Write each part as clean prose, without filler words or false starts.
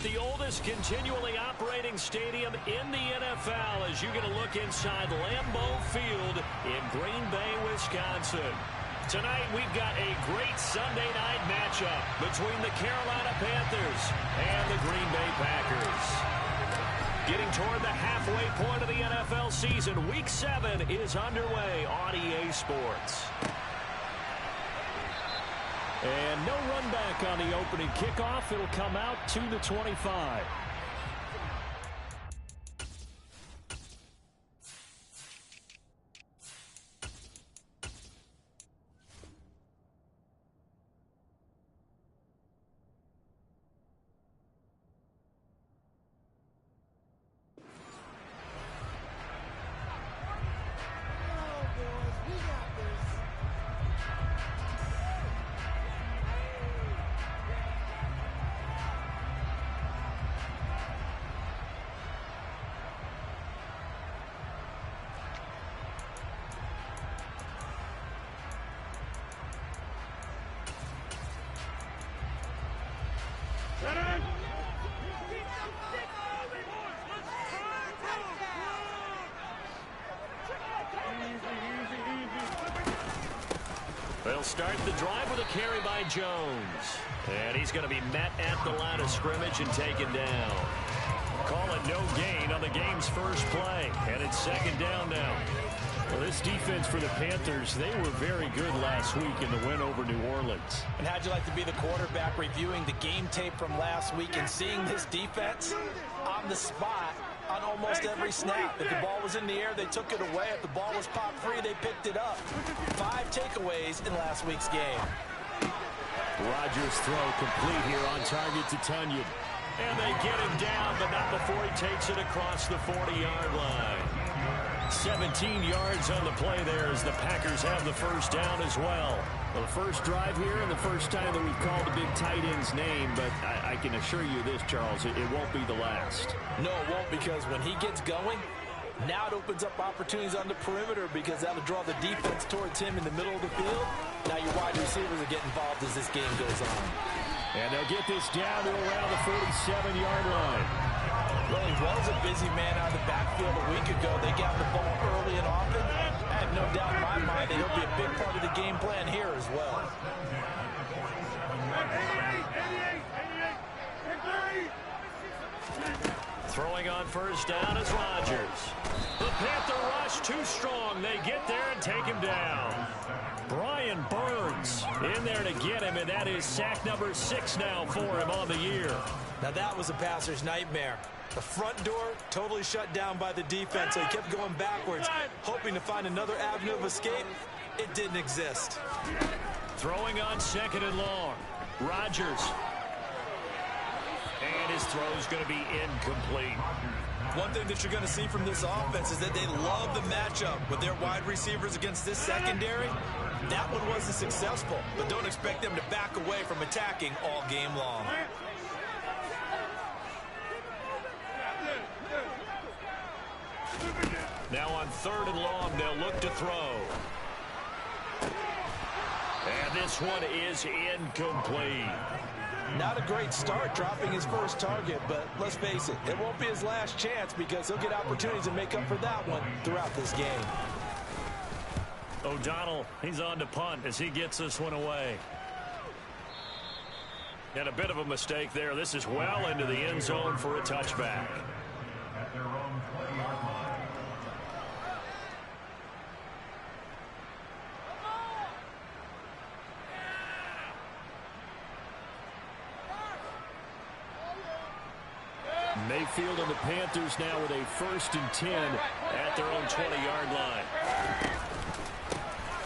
at the oldest continually operating stadium in the NFL as you get a look inside Lambeau Field in Green Bay, Wisconsin. Tonight we've got a great Sunday night matchup between the Carolina Panthers and the Green Bay Packers. Getting toward the halfway point of the NFL season, Week 7 is underway on EA Sports. And no run back on the opening kickoff. It'll come out to the 25. They'll start the drive with a carry by Jones. And he's going to be met at the line of scrimmage and taken down. Call it no gain on the game's first play. And it's second down now. Well, this defense for the Panthers, they were very good last week in the win over New Orleans. And how'd you like to be the quarterback reviewing the game tape from last week and seeing this defense on the spot on almost every snap? If the ball was in the air, they took it away. If the ball was popped free, they picked it up. 5 takeaways in last week's game. Rodgers' throw complete here on target to Tunyon. And they get him down, but not before he takes it across the 40-yard line. 17 yards on the play there as the Packers have the first down as well. Well, the first drive here and the first time that we've called the big tight end's name, but I can assure you this, Charles, it won't be the last. No, it won't, because when he gets going, now it opens up opportunities on the perimeter because that'll draw the defense towards him in the middle of the field. Now your wide receivers will get involved as this game goes on. And they'll get this down to around the 47-yard line. Well, he was a busy man out of the backfield a week ago. They got the ball early and often. I have no doubt in my mind that he'll be a big part of the game plan here as well. Throwing on first down is Rodgers. The Panther rush too strong. They get there and take him down. Brian Burns in there to get him, and that is sack number 6 now for him on the year. Now that was a passer's nightmare. The front door totally shut down by the defense, so he kept going backwards, hoping to find another avenue of escape. It didn't exist. Throwing on second and long. Rodgers. And his throw is going to be incomplete. One thing that you're going to see from this offense is that they love the matchup with their wide receivers against this secondary. That one wasn't successful, but don't expect them to back away from attacking all game long. Now on third and long, they'll look to throw. And this one is incomplete. Not a great start dropping his first target, but let's face it, it won't be his last chance because he'll get opportunities to make up for that one throughout this game. O'Donnell, he's on to punt as he gets this one away. And a bit of a mistake there. This is well into the end zone for a touchback. Mayfield and the Panthers now with a 1st and 10 at their own 20-yard line.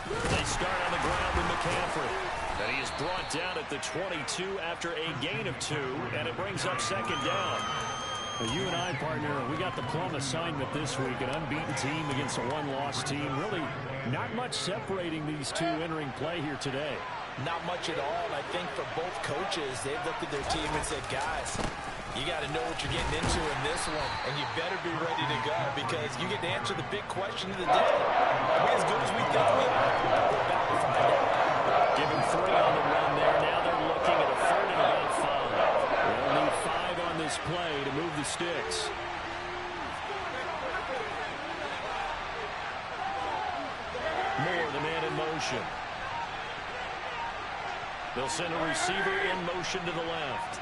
They start on the ground with McCaffrey. And he is brought down at the 22 after a gain of 2, and it brings up second down. Well, you and I, partner, we got the plum assignment this week, an unbeaten team against a one-loss team. Really not much separating these two entering play here today. Not much at all, and I think for both coaches, they've looked at their team and said, guys, you got to know what you're getting into in this one, and you better be ready to go because you get to answer the big question of the day. Are we as good as we think we are? We're about to find out. Give him 3 on the run there. Now they're looking at a 3rd and about 5. They'll need 5 on this the sticks. Moore, the man in motion. They'll send a receiver in motion to the left.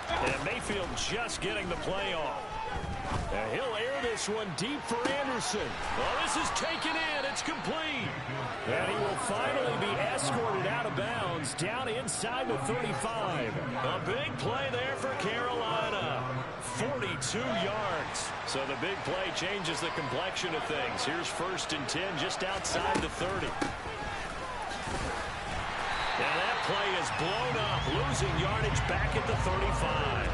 And Mayfield just getting the play off. And he'll air this one deep for Anderson. Well, this is taken in. It's complete. And he will finally be escorted out of bounds down inside the 35. A big play there for Carolina. 42 yards. So the big play changes the complexion of things. Here's 1st and 10 just outside the 30. And that play is blown up, losing yardage back at the 35.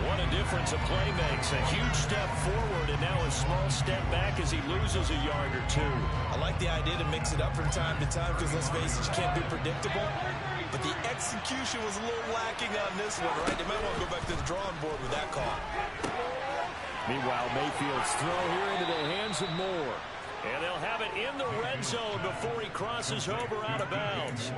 What a difference a play makes. A huge step forward and now a small step back as he loses a yard or two. I like the idea to mix it up from time to time because, let's face it, you can't be predictable. But the execution was a little lacking on this one, right? They might want to go back to the drawing board with that call. Meanwhile, Mayfield's throw here into the hands of Moore. And they'll have it in the red zone before he crosses over out of bounds.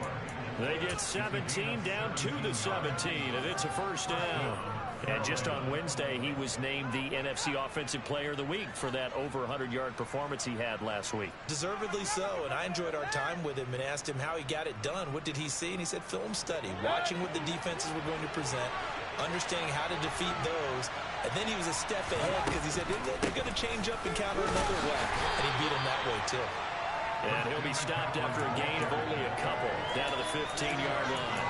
They get 17 down to the 17, and it's a first down. And just on Wednesday, he was named the NFC Offensive Player of the Week for that over 100-yard performance he had last week. Deservedly so, and I enjoyed our time with him and asked him how he got it done. What did he see? And he said film study, watching what the defenses were going to present, understanding how to defeat those. And then he was a step ahead because he said they're going to change up and counter another way. And he beat him that way, too. And he'll be stopped after a gain of only a couple down to the 15-yard line.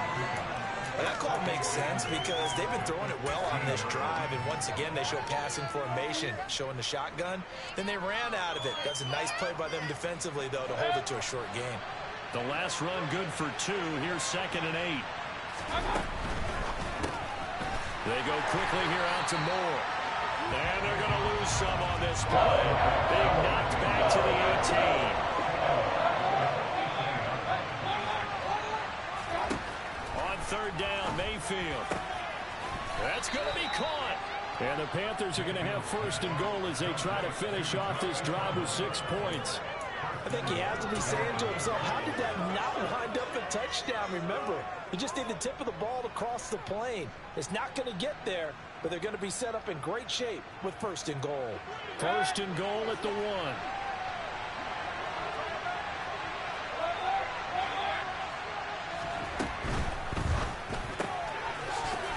Well, that call makes sense because they've been throwing it well on this drive, and once again they show passing formation, showing the shotgun. Then they ran out of it. That's a nice play by them defensively, though, to hold it to a short gain. The last run good for 2. Here's 2nd and 8. They go quickly here out to Moore. And they're going to lose some on this play. Being knocked back to the 18. On 3rd down, Mayfield. That's going to be caught. And the Panthers are going to have 1st and goal as they try to finish off this drive with 6 points. I think he has to be saying to himself, how did that not wind up a touchdown? Remember, you just need the tip of the ball to cross the plane. It's not going to get there, but they're going to be set up in great shape with 1st and goal. 1st and goal at the 1.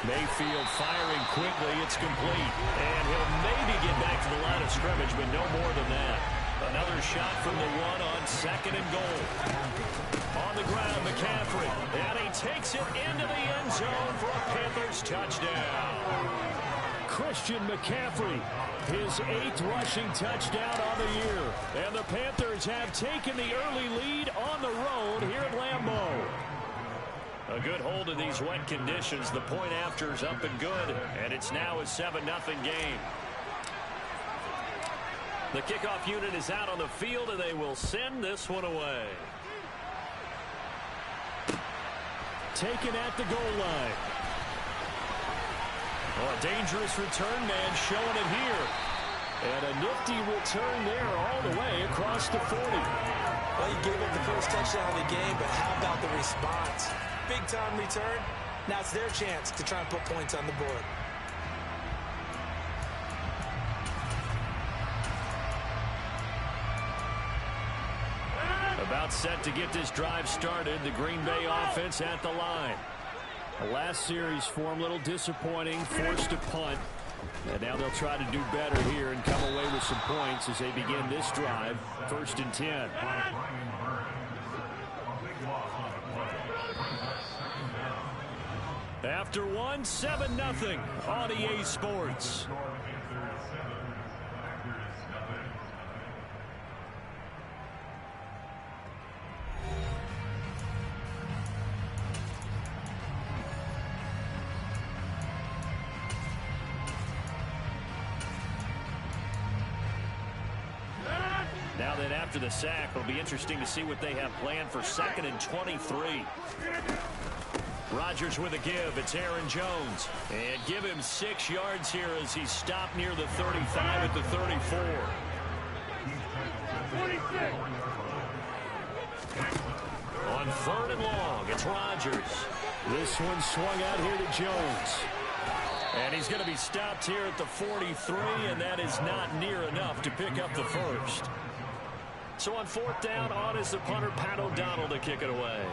Mayfield firing quickly. It's complete. And he'll maybe get back to the line of scrimmage, but no more than that. Another shot from the 1 on 2nd and goal. On the ground, McCaffrey. And he takes it into the end zone for a Panthers touchdown. Christian McCaffrey, his 8th rushing touchdown on the year. And the Panthers have taken the early lead on the road here at Lambeau. A good hold in these wet conditions. The point after is up and good, and it's now a 7-0 game. The kickoff unit is out on the field, and they will send this one away. Taken at the goal line. Oh, a dangerous return man showing it here. And a nifty return there all the way across the 40. Well, you gave up the first touchdown of the game, but how about the response? Big-time return. Now it's their chance to try and put points on the board. About set to get this drive started. The Green Bay offense at the line. The last series for them, a little disappointing, forced to punt. And now they'll try to do better here and come away with some points as they begin this drive. 1st and 10. After 1, 7-0 on EA Sports. Now that after the sack, it'll be interesting to see what they have planned for 2nd and 23. Rodgers with a give. It's Aaron Jones. And give him 6 yards here as he's stopped near the 35 at the 34. On 3rd and long, it's Rodgers. This one swung out here to Jones. And he's going to be stopped here at the 43, and that is not near enough to pick up the first. So on fourth down, on is the punter, Pat O'Donnell, to kick it away.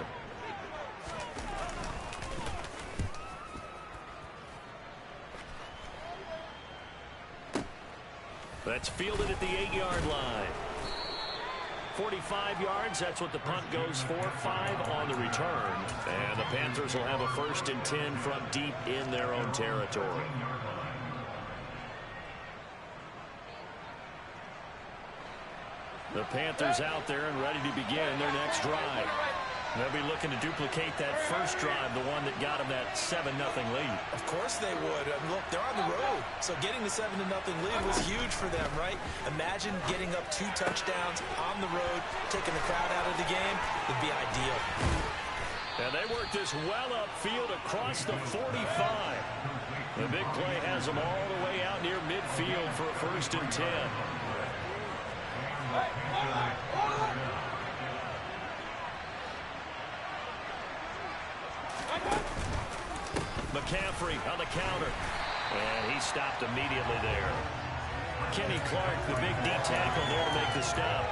That's fielded at the 8-yard line. 45 yards, that's what the punt goes for. 5 on the return. And the Panthers will have a 1st and 10 from deep in their own territory. The Panthers out there and ready to begin their next drive. They'll be looking to duplicate that first drive, the one that got them that 7-0 lead. Of course they would. Look, they're on the road. So getting the 7-0 lead was huge for them, right? Imagine getting up 2 touchdowns on the road, taking the crowd out of the game. Would be ideal. And they work this well upfield across the 45. The big play has them all the way out near midfield for a 1st and 10. McCaffrey on the counter. And he stopped immediately there. Kenny Clark, the big D tackle there to make the stop.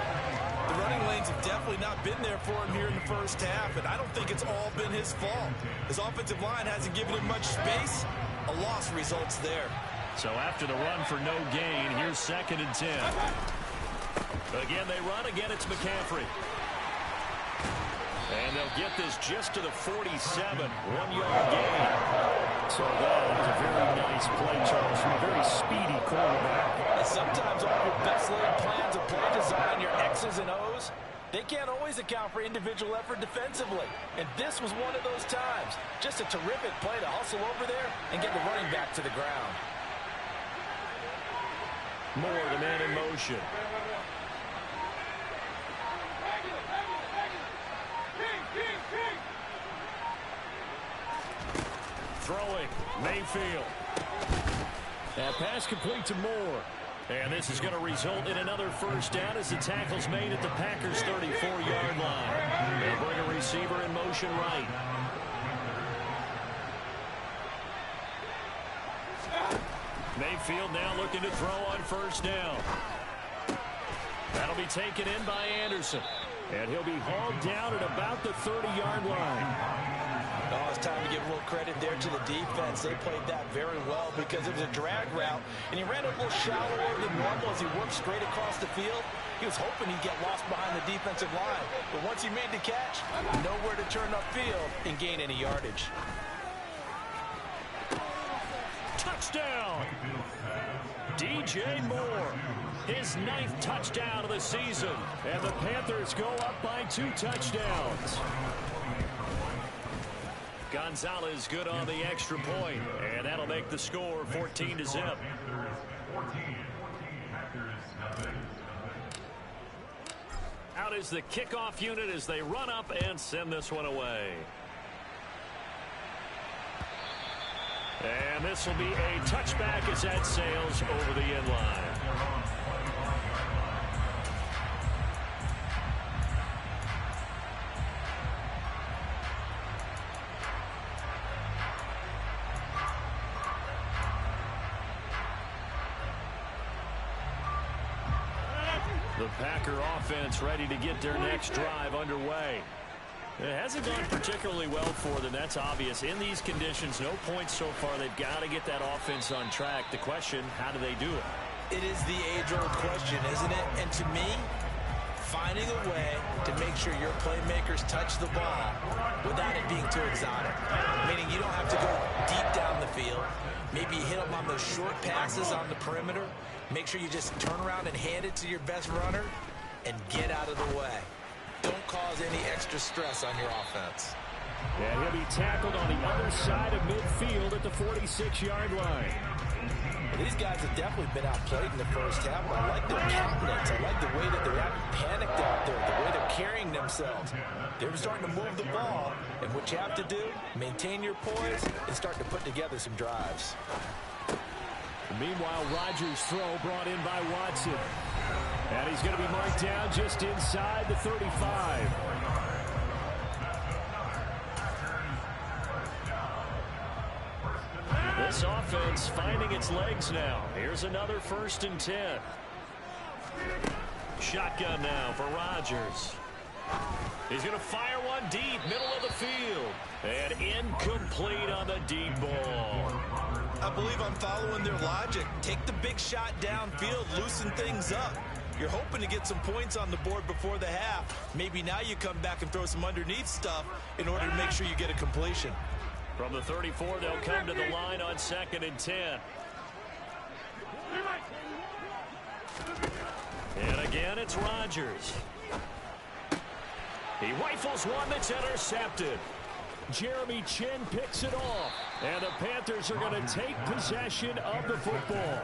The running lanes have definitely not been there for him here in the first half, and I don't think it's all been his fault. His offensive line hasn't given him much space. A loss results there. So after the run for no gain, here's 2nd and 10. Again, they run. Again, it's McCaffrey. And they'll get this just to the 47. 1-yard gain. So that was a very nice play, Charles, from a very speedy quarterback. And sometimes all your best laid plans of play design, your X's and O's, they can't always account for individual effort defensively. And this was one of those times. Just a terrific play to hustle over there and get the running back to the ground. Moore, the man in motion. Throwing, Mayfield. That pass complete to Moore. And this is going to result in another 1st down as the tackle's made at the Packers' 34-yard line. They bring a receiver in motion right. Mayfield now looking to throw on 1st down. That'll be taken in by Anderson. And he'll be hauled down at about the 30-yard line. Oh, it's time to give a little credit there to the defense. They played that very well because it was a drag route, and he ran a little shallower than normal as he worked straight across the field. He was hoping he'd get lost behind the defensive line, but once he made the catch, nowhere to turn upfield and gain any yardage. Touchdown! DJ Moore, his 9th touchdown of the season, and the Panthers go up by 2 touchdowns. Gonzalez good on the extra point, and that'll make the score 14-0. Out is the kickoff unit as they run up and send this one away. And this will be a touchback as that sails over the end line. The Packer offense ready to get their next drive underway. It hasn't gone particularly well for them. That's obvious. In these conditions, no points so far. They've got to get that offense on track. The question, how do they do it? It is the age-old question, isn't it? And to me, finding a way to make sure your playmakers touch the ball without it being too exotic. Meaning you don't have to go deep down the field. Maybe you hit them on those short passes on the perimeter. Make sure you just turn around and hand it to your best runner and get out of the way. Don't cause any extra stress on your offense. And he'll be tackled on the other side of midfield at the 46-yard line. These guys have definitely been outplayed in the first half, but I like their countenance. I like the way that they haven't panicked out there, the way they're carrying themselves. They're starting to move the ball, and what you have to do, maintain your poise and start to put together some drives. Meanwhile, Rodgers' throw brought in by Watson. And he's going to be marked down just inside the 35. This offense finding its legs now. Here's another 1st and 10. Shotgun now for Rodgers. He's going to fire one deep, middle of the field. And incomplete on the deep ball. I believe I'm following their logic. Take the big shot downfield, loosen things up. You're hoping to get some points on the board before the half. Maybe now you come back and throw some underneath stuff in order to make sure you get a completion. From the 34, they'll come to the line on 2nd and 10. And again, it's Rodgers. He rifles one that's intercepted. Jeremy Chin picks it off. And the Panthers are going to take possession of the football.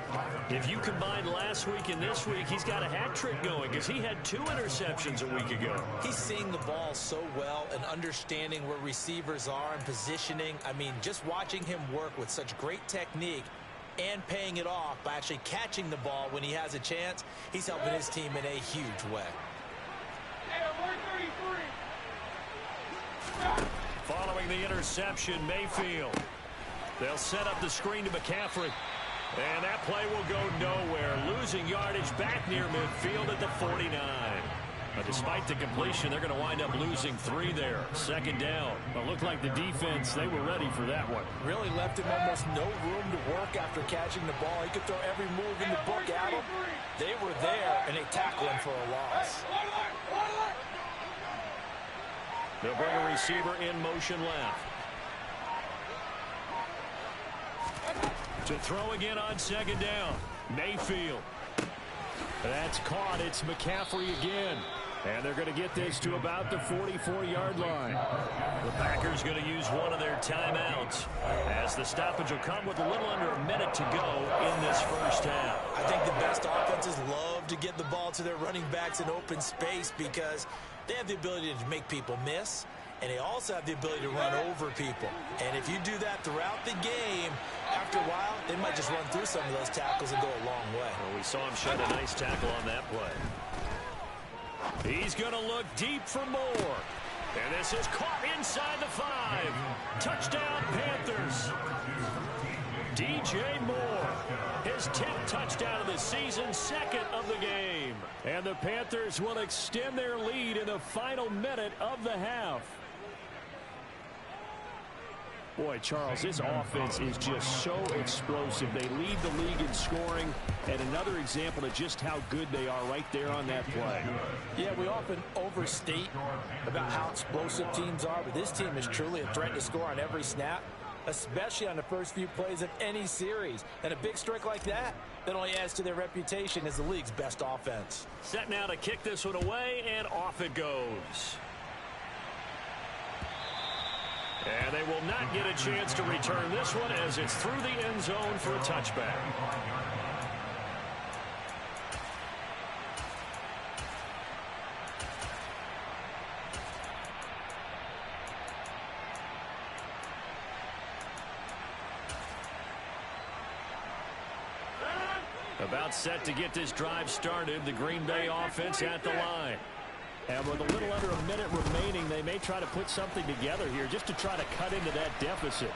If you combine last week and this week, he's got a hat trick going because he had 2 interceptions a week ago. He's seeing the ball so well and understanding where receivers are and positioning. I mean, just watching him work with such great technique and paying it off by actually catching the ball when he has a chance, he's helping his team in a huge way. Following the interception, Mayfield. They'll set up the screen to McCaffrey. And that play will go nowhere. Losing yardage back near midfield at the 49. But despite the completion, they're going to wind up losing 3 there. 2nd down. It looked like the defense, they were ready for that one. Really left him almost no room to work after catching the ball. He could throw every move in the book at him. They were there, and they tackled him for a loss. They'll bring a receiver in motion left. To throw again on 2nd down. Mayfield. That's caught. It's McCaffrey again. And they're going to get this to about the 44-yard line. The Packers going to use one of their timeouts as the stoppage will come with a little under a minute to go in this first half. I think the best offenses love to get the ball to their running backs in open space because they have the ability to make people miss, and they also have the ability to run over people. And if you do that throughout the game, after a while, they might just run through some of those tackles and go a long way. Well, we saw him shed a nice tackle on that play. He's going to look deep for more. And this is caught inside the 5. Touchdown, Panthers. DJ Moore, his 10th touchdown of the season, 2nd of the game. And the Panthers will extend their lead in the final minute of the half. Boy, Charles, this offense is just so explosive. They lead the league in scoring, and another example of just how good they are right there on that play. Yeah, we often overstate about how explosive teams are, but this team is truly a threat to score on every snap, especially on the first few plays of any series. And a big strike like that only adds to their reputation as the league's best offense. Set now to kick this one away, and off it goes. And they will not get a chance to return this one as it's through the end zone for a touchback. About set to get this drive started, the Green Bay offense at the line. And with a little under a minute remaining, they may try to put something together here just to try to cut into that deficit.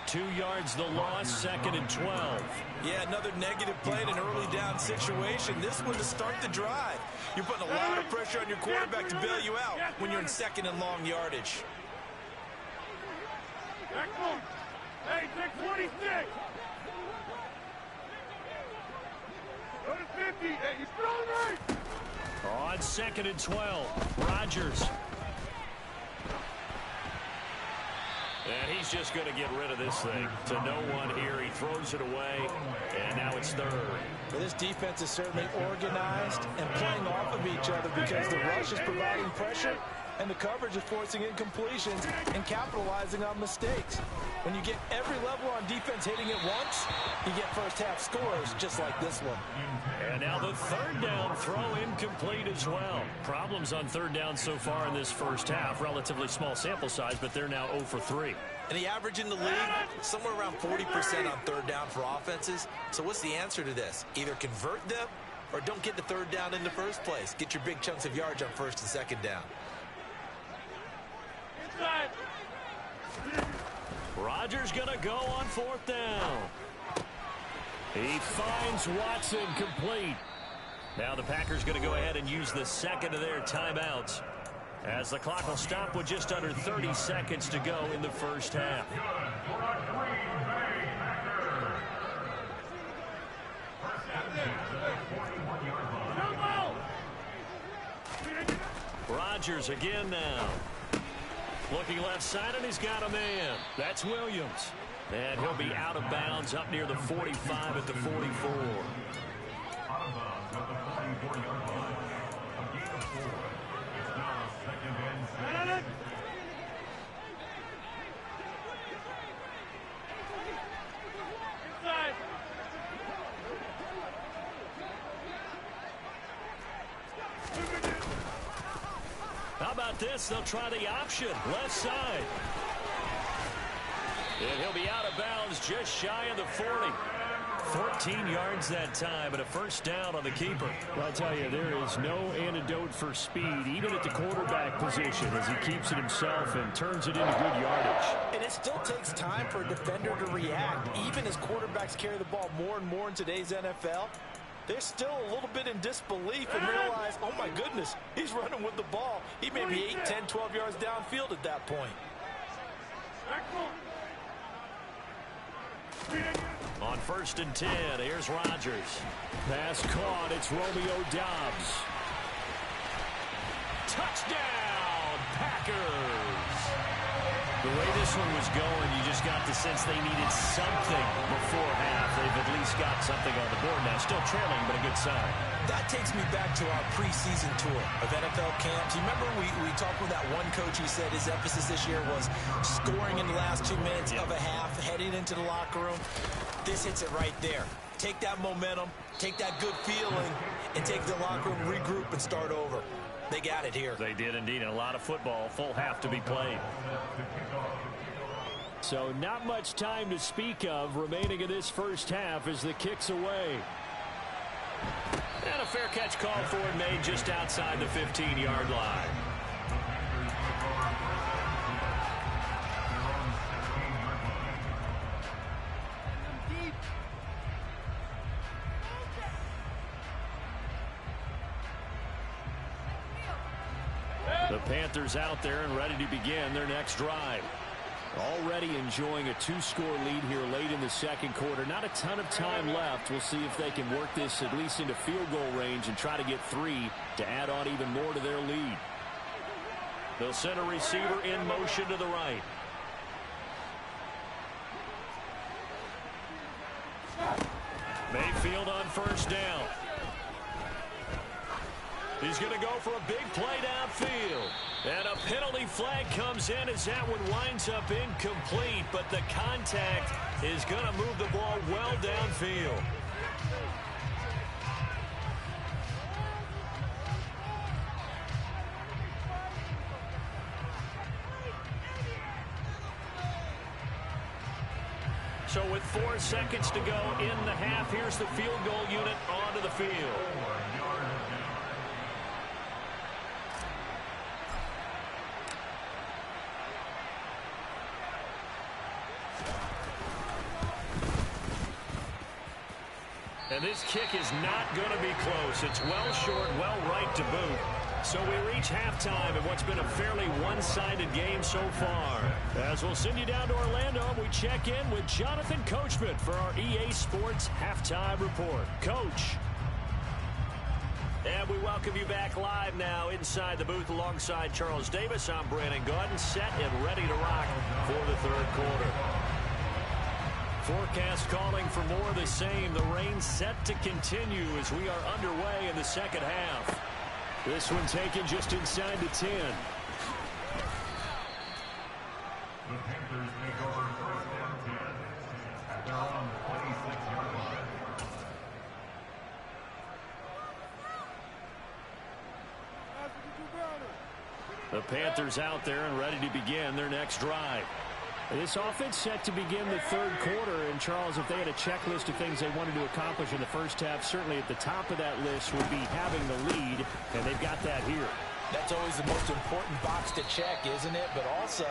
2 yards the loss, 2nd and 12. Yeah, another negative play in an early down situation. This one to start the drive. You're putting a lot of pressure on your quarterback to bail you out when you're in 2nd and long yardage. Hey, take 26. Go to 50. Hey, he's throwing right. On 2nd and 12, Rodgers. And he's just going to get rid of this thing to no one here. He throws it away, and now it's 3rd. Well, this defense is certainly organized and playing off of each other because the rush is providing pressure and the coverage is forcing incompletions and capitalizing on mistakes. When you get every level on defense hitting it once, you get first half scores just like this one. And now the 3rd down throw incomplete as well. Problems on 3rd down so far in this first half. Relatively small sample size, but they're now 0 for 3. And the average in the league, somewhere around 40% on 3rd down for offenses. So what's the answer to this? Either convert them or don't get the 3rd down in the first place. Get your big chunks of yards on 1st and 2nd down. Rodgers going to go on 4th down. He finds Watson complete. Now the Packers going to go ahead and use the second of their timeouts, as the clock will stop with just under 30 seconds to go in the first half. Rodgers again now. Looking left side, and he's got a man. That's Williams. And he'll be out of bounds up near the 45 at the 44. How about this? They'll try the option. Left side. And he'll be out of bounds just shy of the 40. 14 yards that time, and a first down on the keeper. Well, I tell you, there is no antidote for speed, even at the quarterback position, as he keeps it himself and turns it into good yardage. And it still takes time for a defender to react. Even as quarterbacks carry the ball more and more in today's NFL, they're still a little bit in disbelief and realize, oh my goodness, he's running with the ball. He may be 8, 10, 12 yards downfield at that point. On 1st and 10, here's Rodgers. Pass caught. It's Romeo Doubs. Touchdown, Packers. The way this one was going, you just got the sense they needed something before half. They've at least got something on the board now. Still trailing, but a good sign. That takes me back to our preseason tour of NFL camps. You remember we talked with that one coach who said his emphasis this year was scoring in the last 2 minutes of a half, heading into the locker room. This hits it right there. Take that momentum, take that good feeling, and take the locker room, regroup, and start over. They got it here. They did indeed. And a lot of football, full half to be played. So not much time to speak of remaining in this first half as the kick's away. And a fair catch called for and made just outside the 15-yard line. The Panthers out there and ready to begin their next drive. Already enjoying a 2-score lead here late in the second quarter. Not a ton of time left. We'll see if they can work this at least into field goal range and try to get 3 to add on even more to their lead. They'll send a receiver in motion to the right. Mayfield on 1st down. He's going to go for a big play downfield. And a penalty flag comes in as that one winds up incomplete. But the contact is going to move the ball well downfield. So with 4 seconds to go in the half, here's the field goal unit onto the field. And this kick is not going to be close. It's well short, well right to boot. So we reach halftime in what's been a fairly one-sided game so far. As we'll send you down to Orlando, we check in with Jonathan Coachman for our EA Sports Halftime Report. Coach. And we welcome you back live now inside the booth alongside Charles Davis. I'm Brandon Gaudin, set and ready to rock for the third quarter. Forecast calling for more of the same. The rain set to continue as we are underway in the second half. This one taken just inside the 10. The Panthers take over 1st and 10 at their own 26-yard line. The Panthers out there and ready to begin their next drive. This offense set to begin the third quarter. And, Charles, if they had a checklist of things they wanted to accomplish in the first half, certainly at the top of that list would be having the lead, and they've got that here. That's always the most important box to check, isn't it? But also,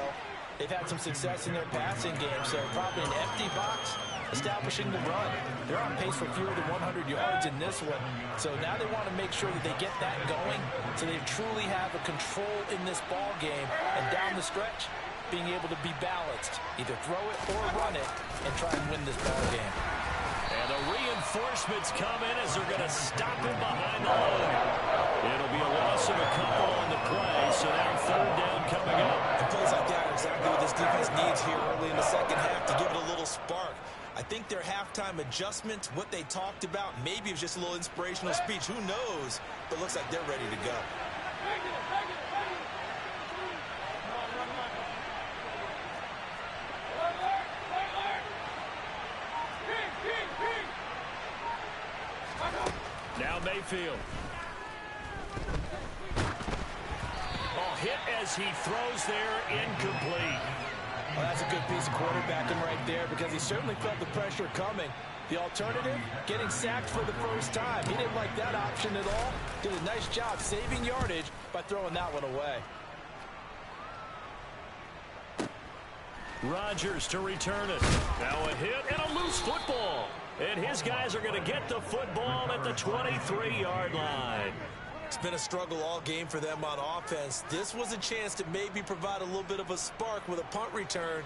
They've had some success in their passing game, so probably an empty box, establishing the run. They're on pace for fewer than 100 yards in this one, so now they want to make sure that they get that going so they truly have a control in this ball game, and down the stretch, being able to be balanced, either throw it or run it, and try and win this ball game. And the reinforcements come in as they're going to stop him behind the line. It'll be a loss of a couple on the play, so now third down coming up. And plays like that are exactly what this defense needs here early in the second half to give it a little spark. I think their halftime adjustments, what they talked about, maybe it was just a little inspirational speech. Who knows? But looks like they're ready to go. Now Mayfield. Oh, hit as he throws there, incomplete. Well, that's a good piece of quarterbacking right there because he certainly felt the pressure coming. The alternative, getting sacked for the first time. He didn't like that option at all. Did a nice job saving yardage by throwing that one away. Rodgers to return it. Now a hit and a loose football. And his guys are going to get the football at the 23-yard line. It's been a struggle all game for them on offense. This was a chance to maybe provide a little bit of a spark with a punt return.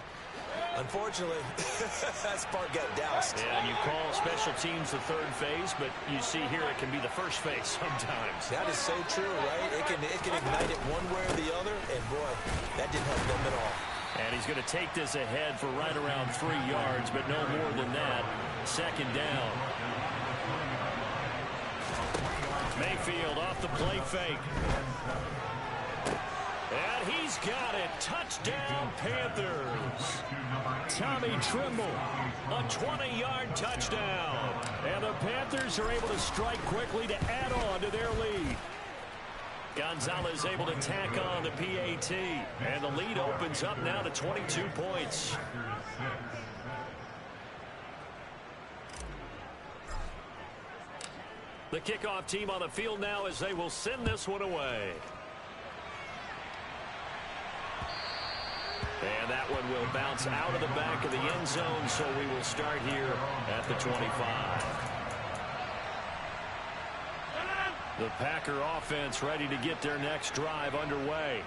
Unfortunately, that spark got doused. And you call special teams the third phase, but you see here it can be the first phase sometimes. That is so true, right? It can ignite it one way or the other, and boy, that didn't help them at all. And he's going to take this ahead for right around 3 yards, but no more than that. Second down. Mayfield off the play fake. And he's got it. Touchdown, Panthers. Tommy Trimble, a 20-yard touchdown. And the Panthers are able to strike quickly to add on to their lead. Gonzalez able to tack on the PAT. And the lead opens up now to 22 points. The kickoff team on the field now as they will send this one away. And that one will bounce out of the back of the end zone, so we will start here at the 25. The Packer offense ready to get their next drive underway.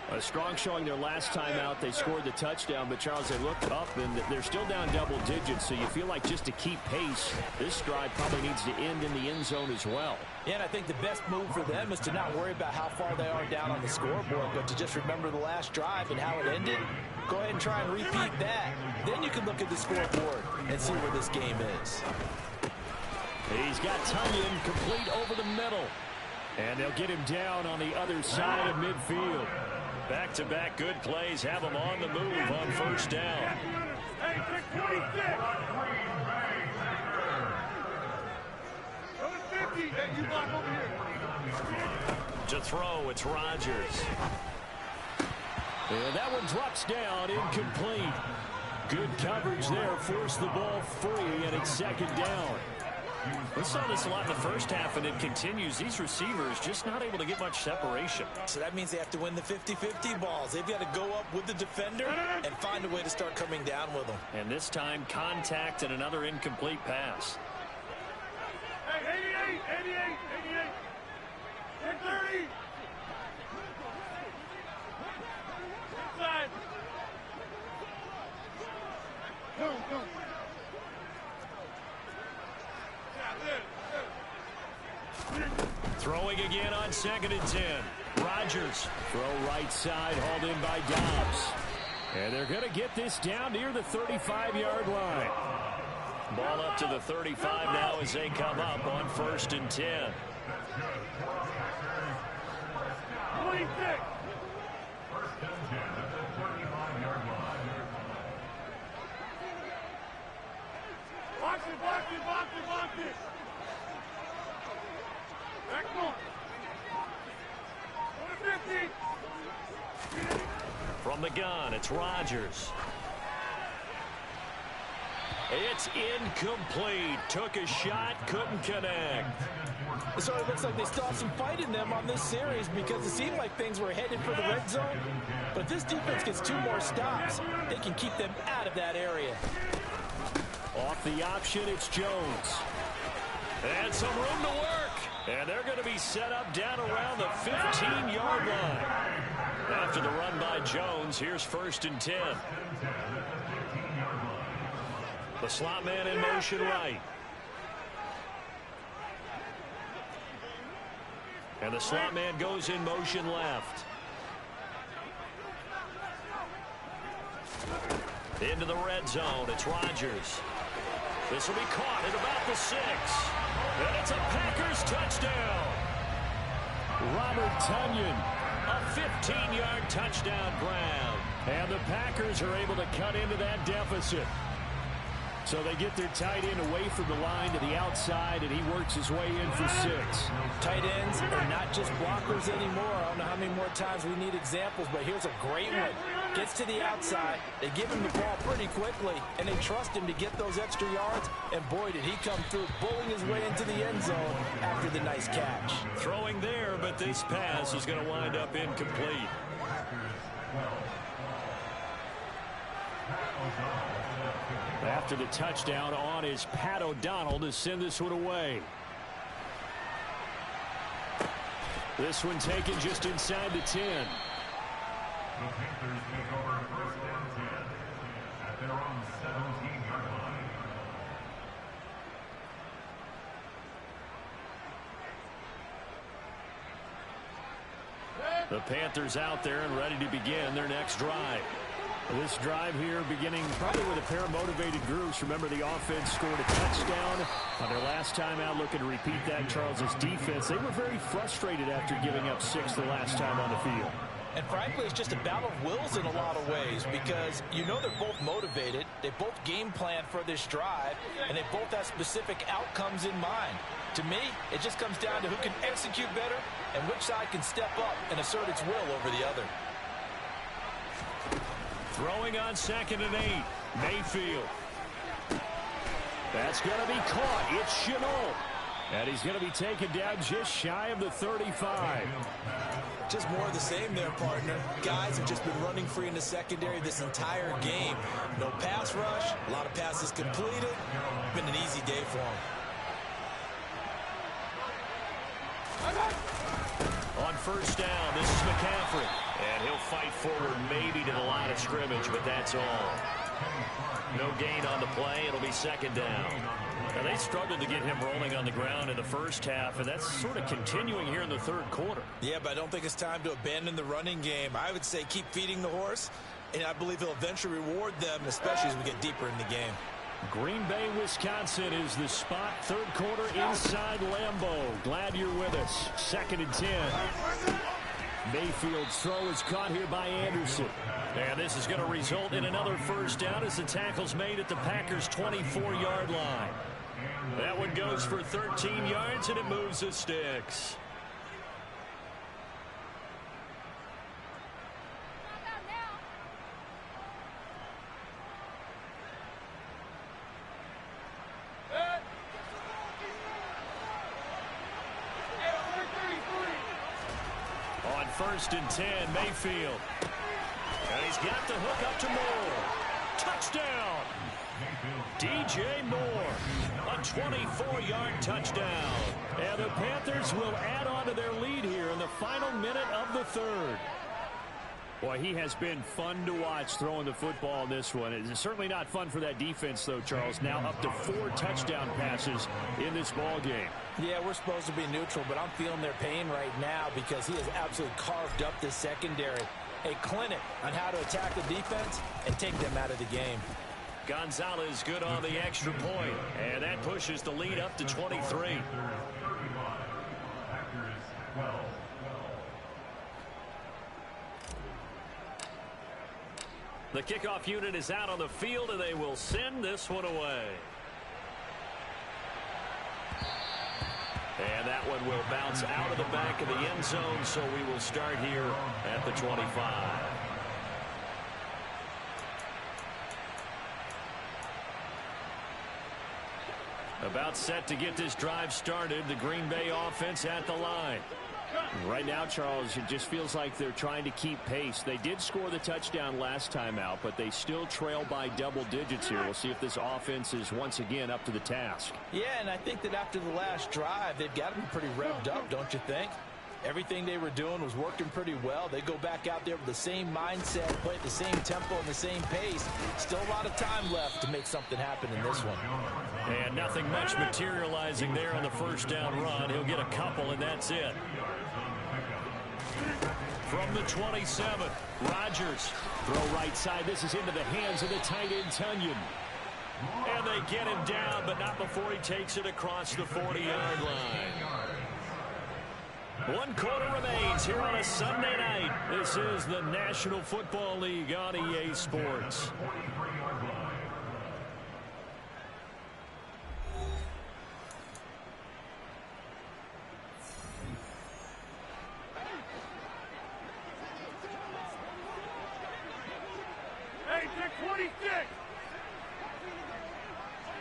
A strong showing their last time out. They scored the touchdown, but Charles, they looked up and they're still down double digits, so you feel like just to keep pace, this drive probably needs to end in the end zone as well. Yeah, and I think the best move for them is to not worry about how far they are down on the scoreboard, but to just remember the last drive and how it ended. Go ahead and try and repeat that. Then you can look at the scoreboard and see where this game is. He's got Tunyon complete over the middle. And they'll get him down on the other side of midfield. Back-to-back good plays have him on the move on first down. To throw, it's Rodgers. And that one drops down, incomplete. Good coverage there, forced the ball free, and it's second down. We saw this a lot in the first half, and it continues. These receivers just not able to get much separation. So that means they have to win the 50-50 balls. They've got to go up with the defender and find a way to start coming down with them. And this time, contact and another incomplete pass. Hey, 88, 30. Inside. Go. Throwing again on 2nd and 10. Rodgers. Throw right side, hauled in by Dobbs. And they're going to get this down near the 35-yard line. Ball up to the 35 now as they come up on 1st and 10. 26. Box it. Back on. 50. From the gun, it's Rodgers. It's incomplete. Took a shot, couldn't connect. So it looks like they still have some fight in them on this series because it seemed like things were headed for the red zone. But if this defense gets 2 more stops, they can keep them out of that area. Off the option, it's Jones. And some room to work. And they're going to be set up down around the 15-yard line. After the run by Jones, here's 1st and 10. The slot man in motion right. And the slot man goes in motion left. Into the red zone, it's Rodgers. This will be caught at about the 6. And it's a Packers touchdown. Robert Tonyan, a 15-yard touchdown grab. And the Packers are able to cut into that deficit. So they get their tight end away from the line to the outside, and he works his way in for 6. Tight ends are not just blockers anymore. I don't know how many more times we need examples, but here's a great one. Gets to the outside, they give him the ball pretty quickly, and they trust him to get those extra yards, and boy, did he come through, bullying his way into the end zone after the nice catch. Throwing there, but this pass is going to wind up incomplete. After the touchdown on is Pat O'Donnell to send this one away. This one taken just inside the 10. The Panthers take over 1st and 10 at their own 17-yard line. The Panthers out there and ready to begin their next drive. This drive here beginning probably with a pair of motivated groups. Remember, the offense scored a touchdown on their last time out. Looking to repeat that. Charles's defense, they were very frustrated after giving up 6 the last time on the field. And frankly, it's just a battle of wills in a lot of ways because you know they're both motivated. They both game plan for this drive, and they both have specific outcomes in mind. To me, it just comes down to who can execute better and which side can step up and assert its will over the other. Throwing on 2nd and 8. Mayfield. That's going to be caught. It's Chenault. And he's going to be taken down just shy of the 35. Just more of the same there, partner. Guys have just been running free in the secondary this entire game. No pass rush, a lot of passes completed. Been an easy day for them. On 1st down, this is McCaffrey. And he'll fight forward maybe to the line of scrimmage, but that's all. No gain on the play. It'll be 2nd down. Now, they struggled to get him rolling on the ground in the first half, and that's sort of continuing here in the 3rd quarter. Yeah, but I don't think it's time to abandon the running game. I would say keep feeding the horse, and I believe he'll eventually reward them, especially as we get deeper in the game. Green Bay, Wisconsin is the spot. 3rd quarter inside Lambeau. Glad you're with us. 2nd and 10. Mayfield's throw is caught here by Anderson. And this is going to result in another 1st down as the tackle's made at the Packers' 24-yard line. That one goes for 13 yards, and it moves the sticks. On 1st and 10, Mayfield. And he's got the hook up to Moore. Touchdown! DJ Moore, a 24-yard touchdown. And the Panthers will add on to their lead here in the final minute of the 3rd. Boy, he has been fun to watch throwing the football in this one. It's certainly not fun for that defense, though, Charles. Now up to 4 touchdown passes in this ball game. Yeah, we're supposed to be neutral, but I'm feeling their pain right now because he has absolutely carved up the secondary. A clinic on how to attack the defense and take them out of the game. Gonzalez good on the extra point, and that pushes the lead up to 23. The kickoff unit is out on the field, and they will send this one away. And that one will bounce out of the back of the end zone, so we will start here at the 25. About set to get this drive started. The Green Bay offense at the line. Right now, Charles, it just feels like they're trying to keep pace. They did score the touchdown last time out, but they still trail by double digits here. We'll see if this offense is once again up to the task. Yeah, and I think that after the last drive, they've got to be pretty revved up, don't you think? Everything they were doing was working pretty well. They go back out there with the same mindset, play at the same tempo and the same pace. Still a lot of time left to make something happen in this one. And nothing much materializing there on the first down run. He'll get a couple, and that's it. From the 27, Rodgers. Throw right side. This is into the hands of the tight end, Tunyon. And they get him down, but not before he takes it across the 40-yard line. 1 quarter remains here on a Sunday night. This is the National Football League on EA Sports. Hey, check 26.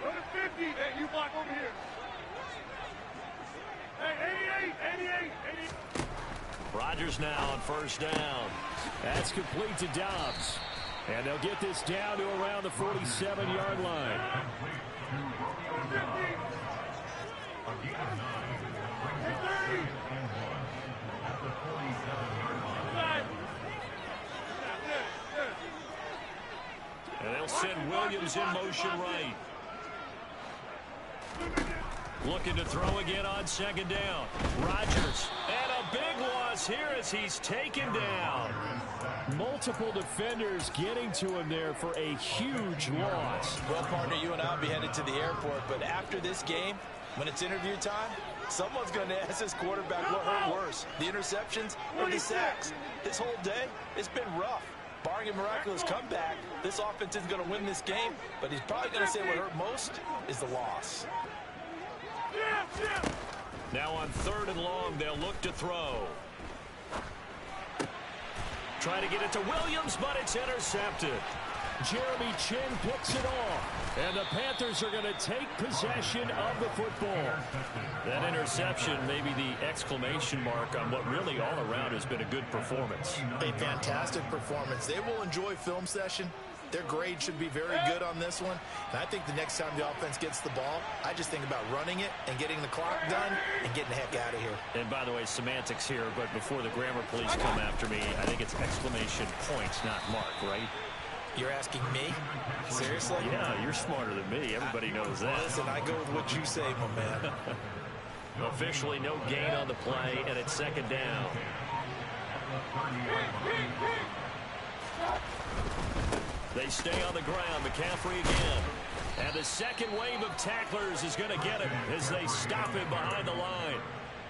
Go to 50. Hey, you block over here. Hey, 88, 88, 88. Rodgers now on first down. That's complete to Dobbs. And they'll get this down to around the 47-yard line. 50. Hey, 30. And they'll send Williams in motion right. Looking to throw again on second down. Rodgers. And a big loss here as he's taken down. Multiple defenders getting to him there for a huge loss. Well, partner, you and I will be headed to the airport, but after this game, when it's interview time, someone's going to ask this quarterback what hurt worse, the interceptions or the sacks. His whole day, it's been rough. Barring a miraculous comeback, this offense isn't going to win this game, but he's probably going to say what hurt most is the loss. Now on 3rd and long, they'll look to throw. Try to get it to Williams, but it's intercepted. Jeremy Chin picks it off. And the Panthers are going to take possession of the football. That interception may be the exclamation mark on what really all around has been a good performance. A fantastic performance. They will enjoy film session. Their grade should be very good on this one. And I think the next time the offense gets the ball, I just think about running it and getting the clock done and getting the heck out of here. And by the way, semantics here, but before the grammar police come after me, I think it's exclamation points, not mark, right? You're asking me? Seriously? Yeah, you're smarter than me. Everybody knows that. Listen, I go with what you say, my man. Officially no gain on the play, and it's second down. They stay on the ground. McCaffrey again. And the second wave of tacklers is going to get him as they stop him behind the line.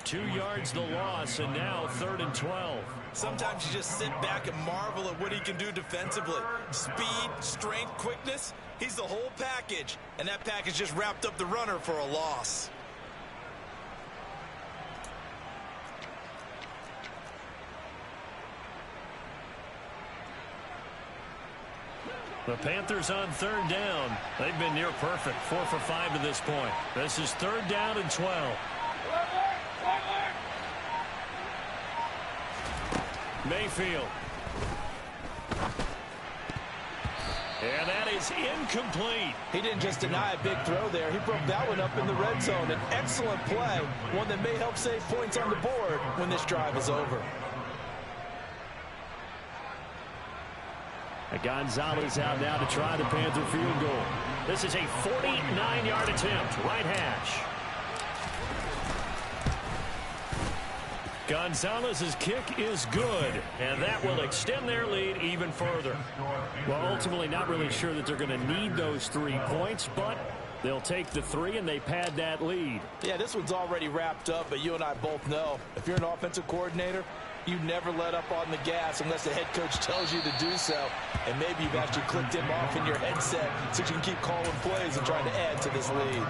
2 yards the loss, and now 3rd and 12. Sometimes you just sit back and marvel at what he can do defensively. Speed, strength, quickness. He's the whole package. And that package just wrapped up the runner for a loss. The Panthers on 3rd down. They've been near perfect. 4 for 5 to this point. This is 3rd down and 12. Mayfield. And that is incomplete. He didn't just deny a big throw there. He broke that one up in the red zone. An excellent play. One that may help save points on the board when this drive is over. Gonzalez out now to try the Panther field goal. This is a 49-yard attempt. Right hash. Gonzalez's kick is good, and that will extend their lead even further. Well, ultimately not really sure that they're going to need those 3 points, but they'll take the 3 and they pad that lead. Yeah, this one's already wrapped up, but you and I both know if you're an offensive coordinator, you never let up on the gas unless the head coach tells you to do so. And maybe you've actually clicked him off in your headset so you can keep calling plays and trying to add to this lead.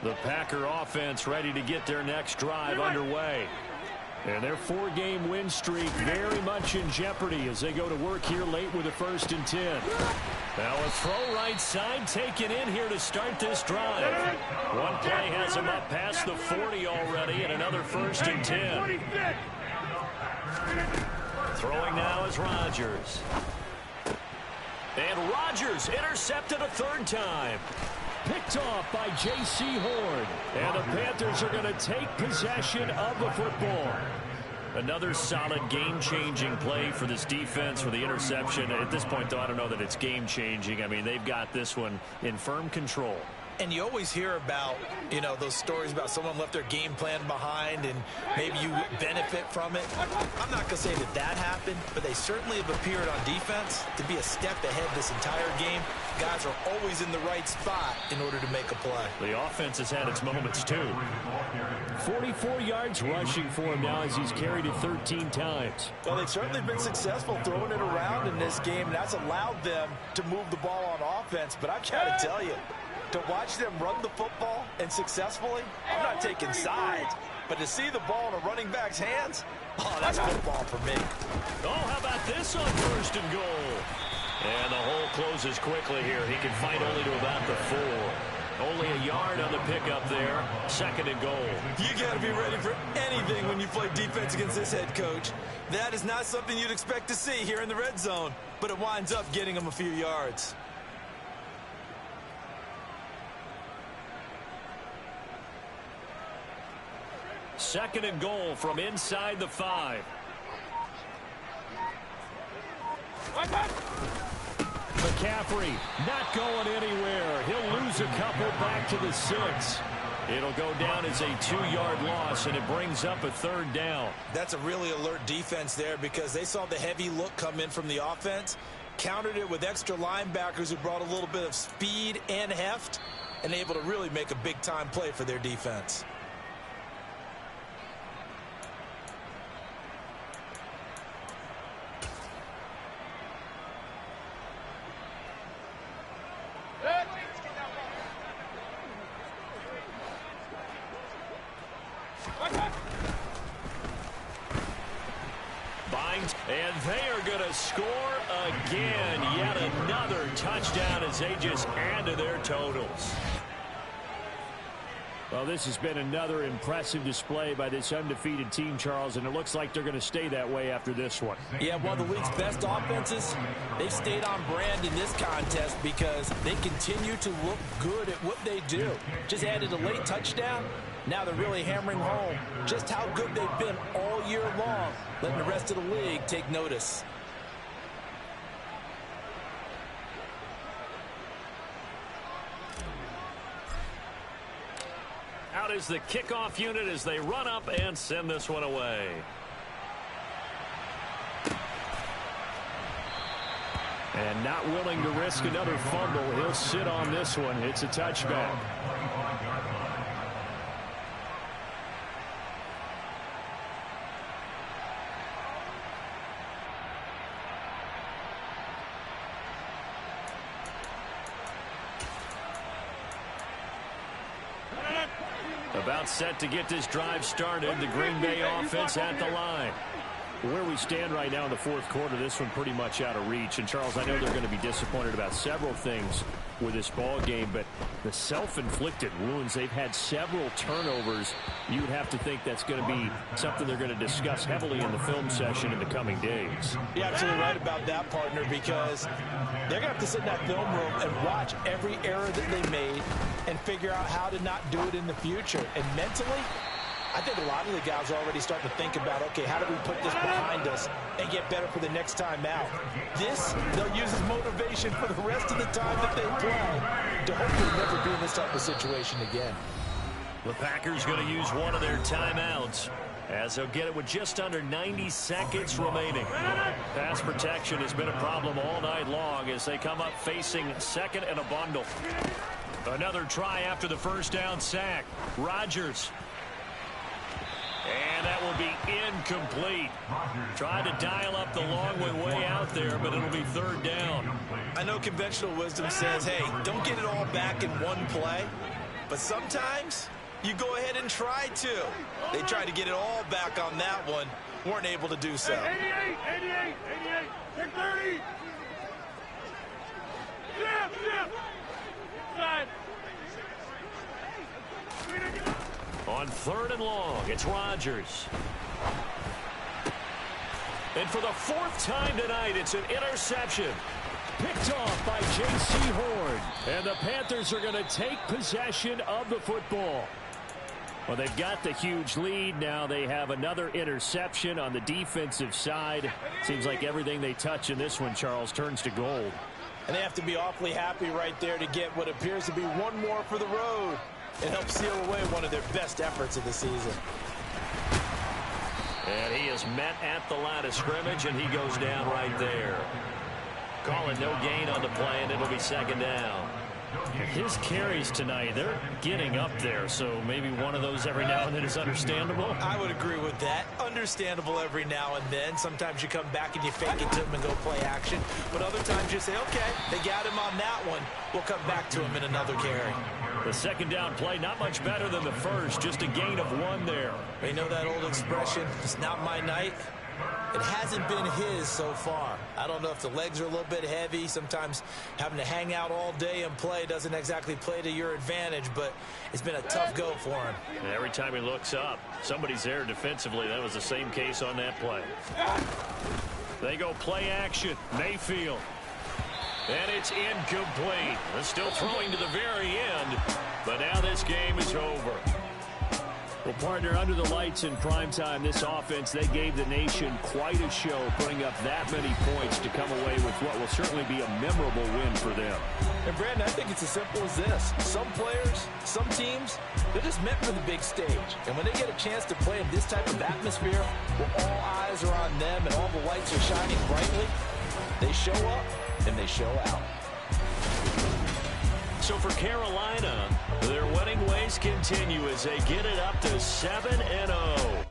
The Packer offense ready to get their next drive underway. And their 4-game win streak very much in jeopardy as they go to work here late with a 1st and 10. Now a throw right side taken in here to start this drive. One play has him up past the 40 already, and another 1st and 10. Throwing now is Rodgers. And Rodgers intercepted a 3rd time. Picked off by J.C. Horn. And the Panthers are going to take possession of the football. Another solid game-changing play for this defense for the interception. At this point, though, I don't know that it's game-changing. I mean, they've got this one in firm control. And you always hear about, you know, those stories about someone left their game plan behind and maybe you benefit from it. I'm not going to say that that happened, but they certainly have appeared on defense to be a step ahead this entire game. Guys are always in the right spot in order to make a play. The offense has had its moments, too. 44 yards rushing for him now as he's carried it 13 times. Well, they've certainly been successful throwing it around in this game, and that's allowed them to move the ball on offense. But I've got to tell you, to watch them run the football and successfully, I'm not taking sides, but to see the ball in a running back's hands, oh, that's football for me. Oh, how about this on 1st and goal? And the hole closes quickly here. He can fight only to about the 4. Only a yard on the pickup there. 2nd and goal. You got to be ready for anything when you play defense against this head coach. That is not something you'd expect to see here in the red zone, but it winds up getting him a few yards. Second and goal from inside the 5. McCaffrey not going anywhere. He'll lose a couple back to the 6. It'll go down as a 2-yard loss, and it brings up a 3rd down. That's a really alert defense there because they saw the heavy look come in from the offense, countered it with extra linebackers who brought a little bit of speed and heft, and able to really make a big-time play for their defense. And they are going to score again. Yet another touchdown as they just add to their totals. Well, this has been another impressive display by this undefeated team, Charles, and it looks like they're going to stay that way after this one. Yeah, one of the league's best offenses, they've stayed on brand in this contest because they continue to look good at what they do. Just added a late touchdown. Now they're really hammering home just how good they've been all year long, letting the rest of the league take notice. Out is the kickoff unit as they run up and send this one away. And not willing to risk another fumble. He'll sit on this one. It's a touchback. About set to get this drive started. The Green Bay offense at the line. Where we stand right now in the 4th quarter, this one pretty much out of reach. And, Charles, I know they're going to be disappointed about several things with this ball game, but the self-inflicted wounds, they've had several turnovers. You would have to think that's going to be something they're going to discuss heavily in the film session in the coming days. You're absolutely right about that, partner, because they're going to have to sit in that film room and watch every error that they made and figure out how to not do it in the future. And mentally, I think a lot of the guys are already starting to think about, okay, how do we put this behind us and get better for the next time out? This, they'll use as motivation for the rest of the time that they play to hopefully never be in this type of situation again. The Packers going to use one of their timeouts as they'll get it with just under 90 seconds remaining. Pass protection has been a problem all night long as they come up facing 2nd and a bundle. Another try after the first down sack. Rodgers. And that will be incomplete. Tried to dial up the long way out there, but it'll be 3rd down. I know conventional wisdom says, hey, don't get it all back in one play. But sometimes you go ahead and try to. They tried to get it all back on that one. Weren't able to do so. 88, 88, 88, 630. Shift. Side. On 3rd and long, it's Rodgers. And for the 4th time tonight, it's an interception. Picked off by J.C. Horn. And the Panthers are going to take possession of the football. Well, they've got the huge lead. Now they have another interception on the defensive side. Seems like everything they touch in this one, Charles, turns to gold. And they have to be awfully happy right there to get what appears to be one more for the road. It helps seal away one of their best efforts of the season. And he is met at the line of scrimmage, and he goes down right there. Calling no gain on the play, and it'll be 2nd down. His carries tonight, they're getting up there, so maybe one of those every now and then is understandable. I would agree with that. Understandable every now and then. Sometimes you come back and you fake it to him and go play action. But other times you say, okay, they got him on that one. We'll come back to him in another carry. The 2nd down play, not much better than the first, just a gain of 1 there. You know that old expression, it's not my night? It hasn't been his so far. I don't know if the legs are a little bit heavy. Sometimes having to hang out all day and play doesn't exactly play to your advantage, but it's been a tough go for him. And every time he looks up, somebody's there defensively. That was the same case on that play. They go play action. Mayfield. And it's incomplete. They're still throwing to the very end, but now this game is over. Well, partner, under the lights in primetime, this offense, they gave the nation quite a show, putting up that many points to come away with what will certainly be a memorable win for them. And, Brandon, I think it's as simple as this. Some players, some teams, they're just meant for the big stage. And when they get a chance to play in this type of atmosphere, where all eyes are on them and all the lights are shining brightly, they show up and they show out. So for Carolina, their winning ways continue as they get it up to 7-0.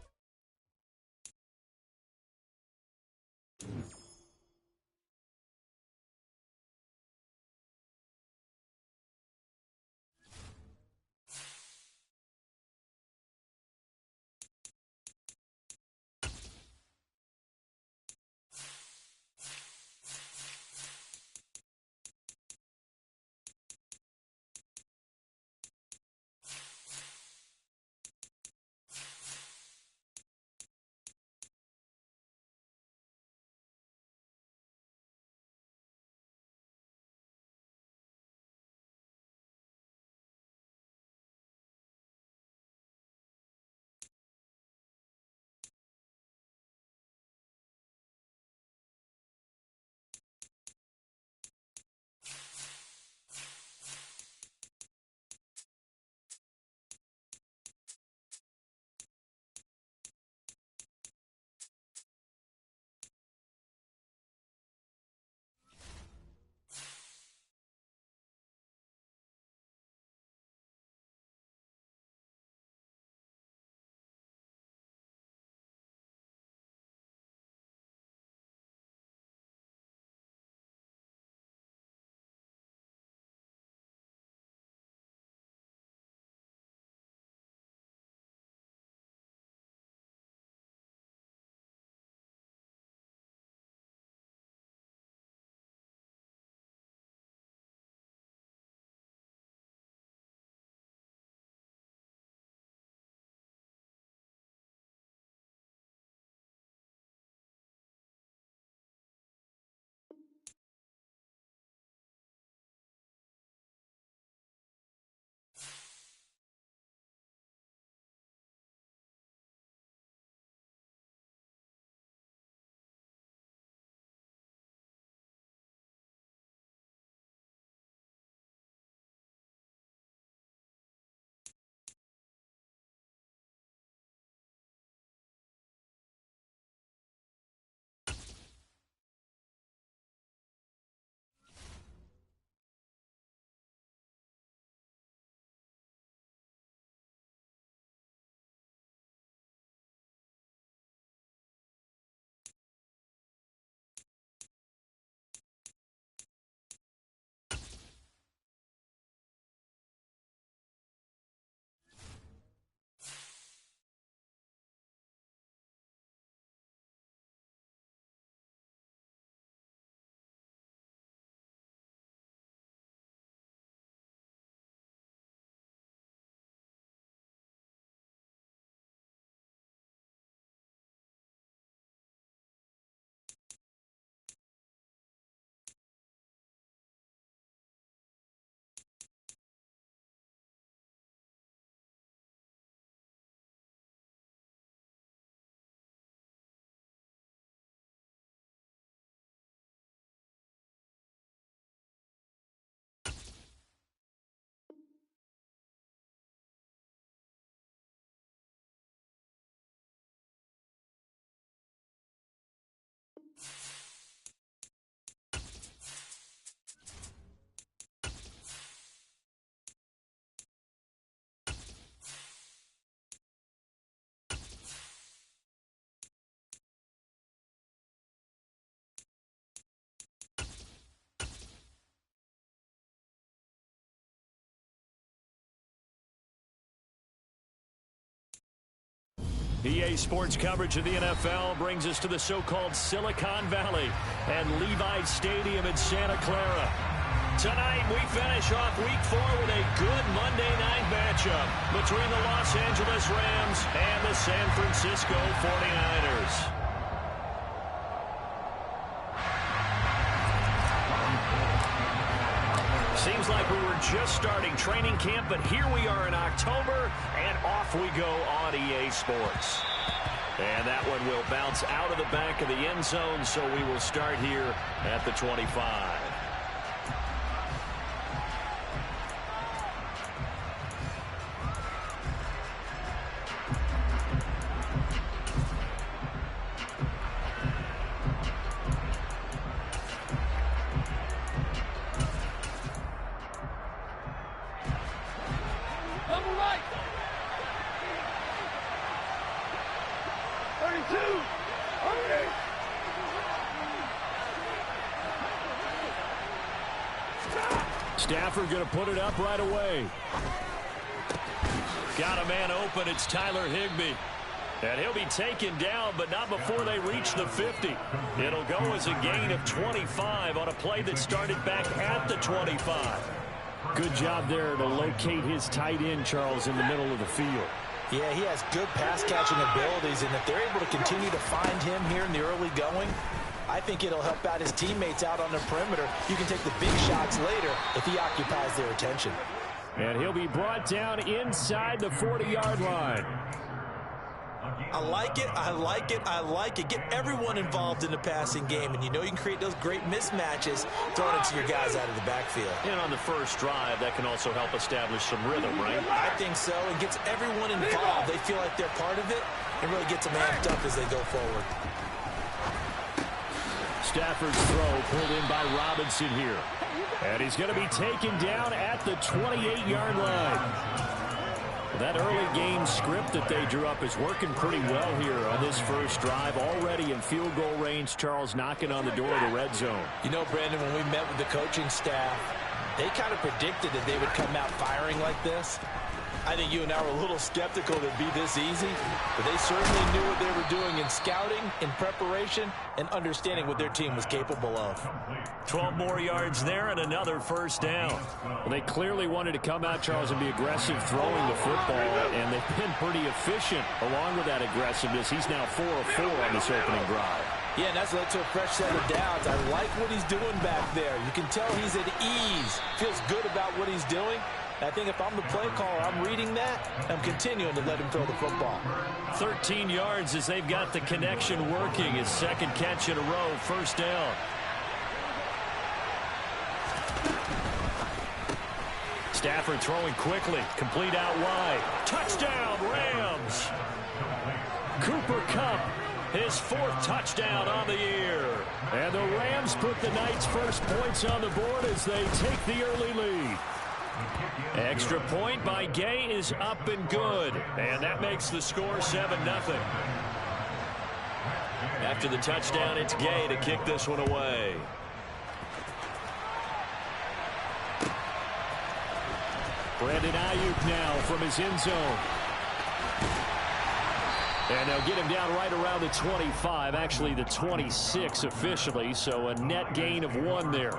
EA Sports coverage of the NFL brings us to the so-called Silicon Valley and Levi Stadium in Santa Clara. Tonight, we finish off Week 4 with a good Monday night matchup between the Los Angeles Rams and the San Francisco 49ers. Seems like we were just starting training camp, but here we are in October, and off we go on EA Sports. And that one will bounce out of the back of the end zone, so we will start here at the 25. Stafford going to put it up right away. Got a man open. It's Tyler Higbee. And he'll be taken down, but not before they reach the 50. It'll go as a gain of 25 on a play that started back at the 25. Good job there to locate his tight end, Charles, in the middle of the field. Yeah, he has good pass-catching abilities, and if they're able to continue to find him here in the early going, I think it'll help out his teammates out on the perimeter. You can take the big shots later if he occupies their attention. And he'll be brought down inside the 40-yard line. I like it, I like it, I like it. Get everyone involved in the passing game, and you know you can create those great mismatches throwing it to your guys out of the backfield. And on the first drive, that can also help establish some rhythm, right? I think so. It gets everyone involved. They feel like they're part of it, and really gets them amped up as they go forward. Stafford's throw pulled in by Robinson here. And he's going to be taken down at the 28-yard line. That early game script that they drew up is working pretty well here on this first drive. Already in field goal range, Charles knocking on the door of the red zone. You know, Brandon, when we met with the coaching staff, they kind of predicted that they would come out firing like this. I think you and I were a little skeptical that it'd be this easy, but they certainly knew what they were doing in scouting, in preparation, and understanding what their team was capable of. 12 more yards there and another first down. Well, they clearly wanted to come out, Charles, and be aggressive throwing the football, and they've been pretty efficient along with that aggressiveness. He's now 4 of 4 on this opening drive. Yeah, and that's led to a fresh set of downs. I like what he's doing back there. You can tell he's at ease, feels good about what he's doing. I think if I'm the play caller, I'm reading that, I'm continuing to let him throw the football. 13 yards as they've got the connection working. His second catch in a row, first down. Stafford throwing quickly, complete out wide. Touchdown, Rams! Cooper Kupp, his 4th touchdown on the year. And the Rams put the Knights' first points on the board as they take the early lead. Extra point by Gay is up and good. And that makes the score 7-0. After the touchdown, it's Gay to kick this one away. Brandon Ayuk now from his end zone. And they'll get him down right around the 25, actually the 26 officially, so a net gain of 1 there.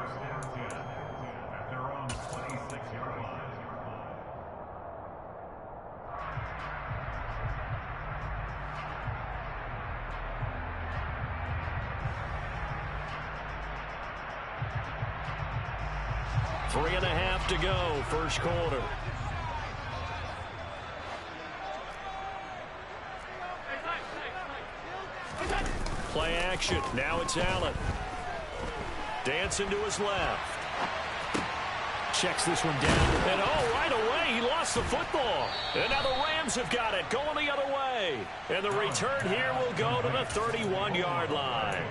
Three and a half to go, first quarter. Play action. Now it's Allen. Dancing to his left. Checks this one down. And right away, he lost the football. And now the Rams have got it, going the other way. And the return here will go to the 31-yard line.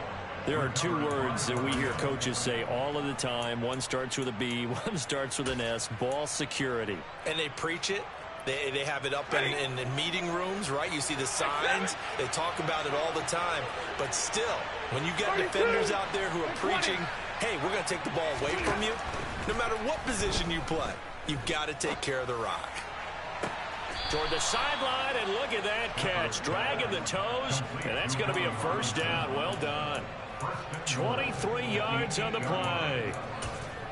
There are 2 words that we hear coaches say all of the time. One starts with a B, one starts with an S, ball security. And they preach it. They have it up in meeting rooms, right? You see the signs. They talk about it all the time. But still, when you get defenders out there who are preaching, hey, we're going to take the ball away from you, no matter what position you play, you've got to take care of the rock. toward the sideline, and look at that catch. Dragging the toes, and that's going to be a first down. Well done. 23 yards on the play.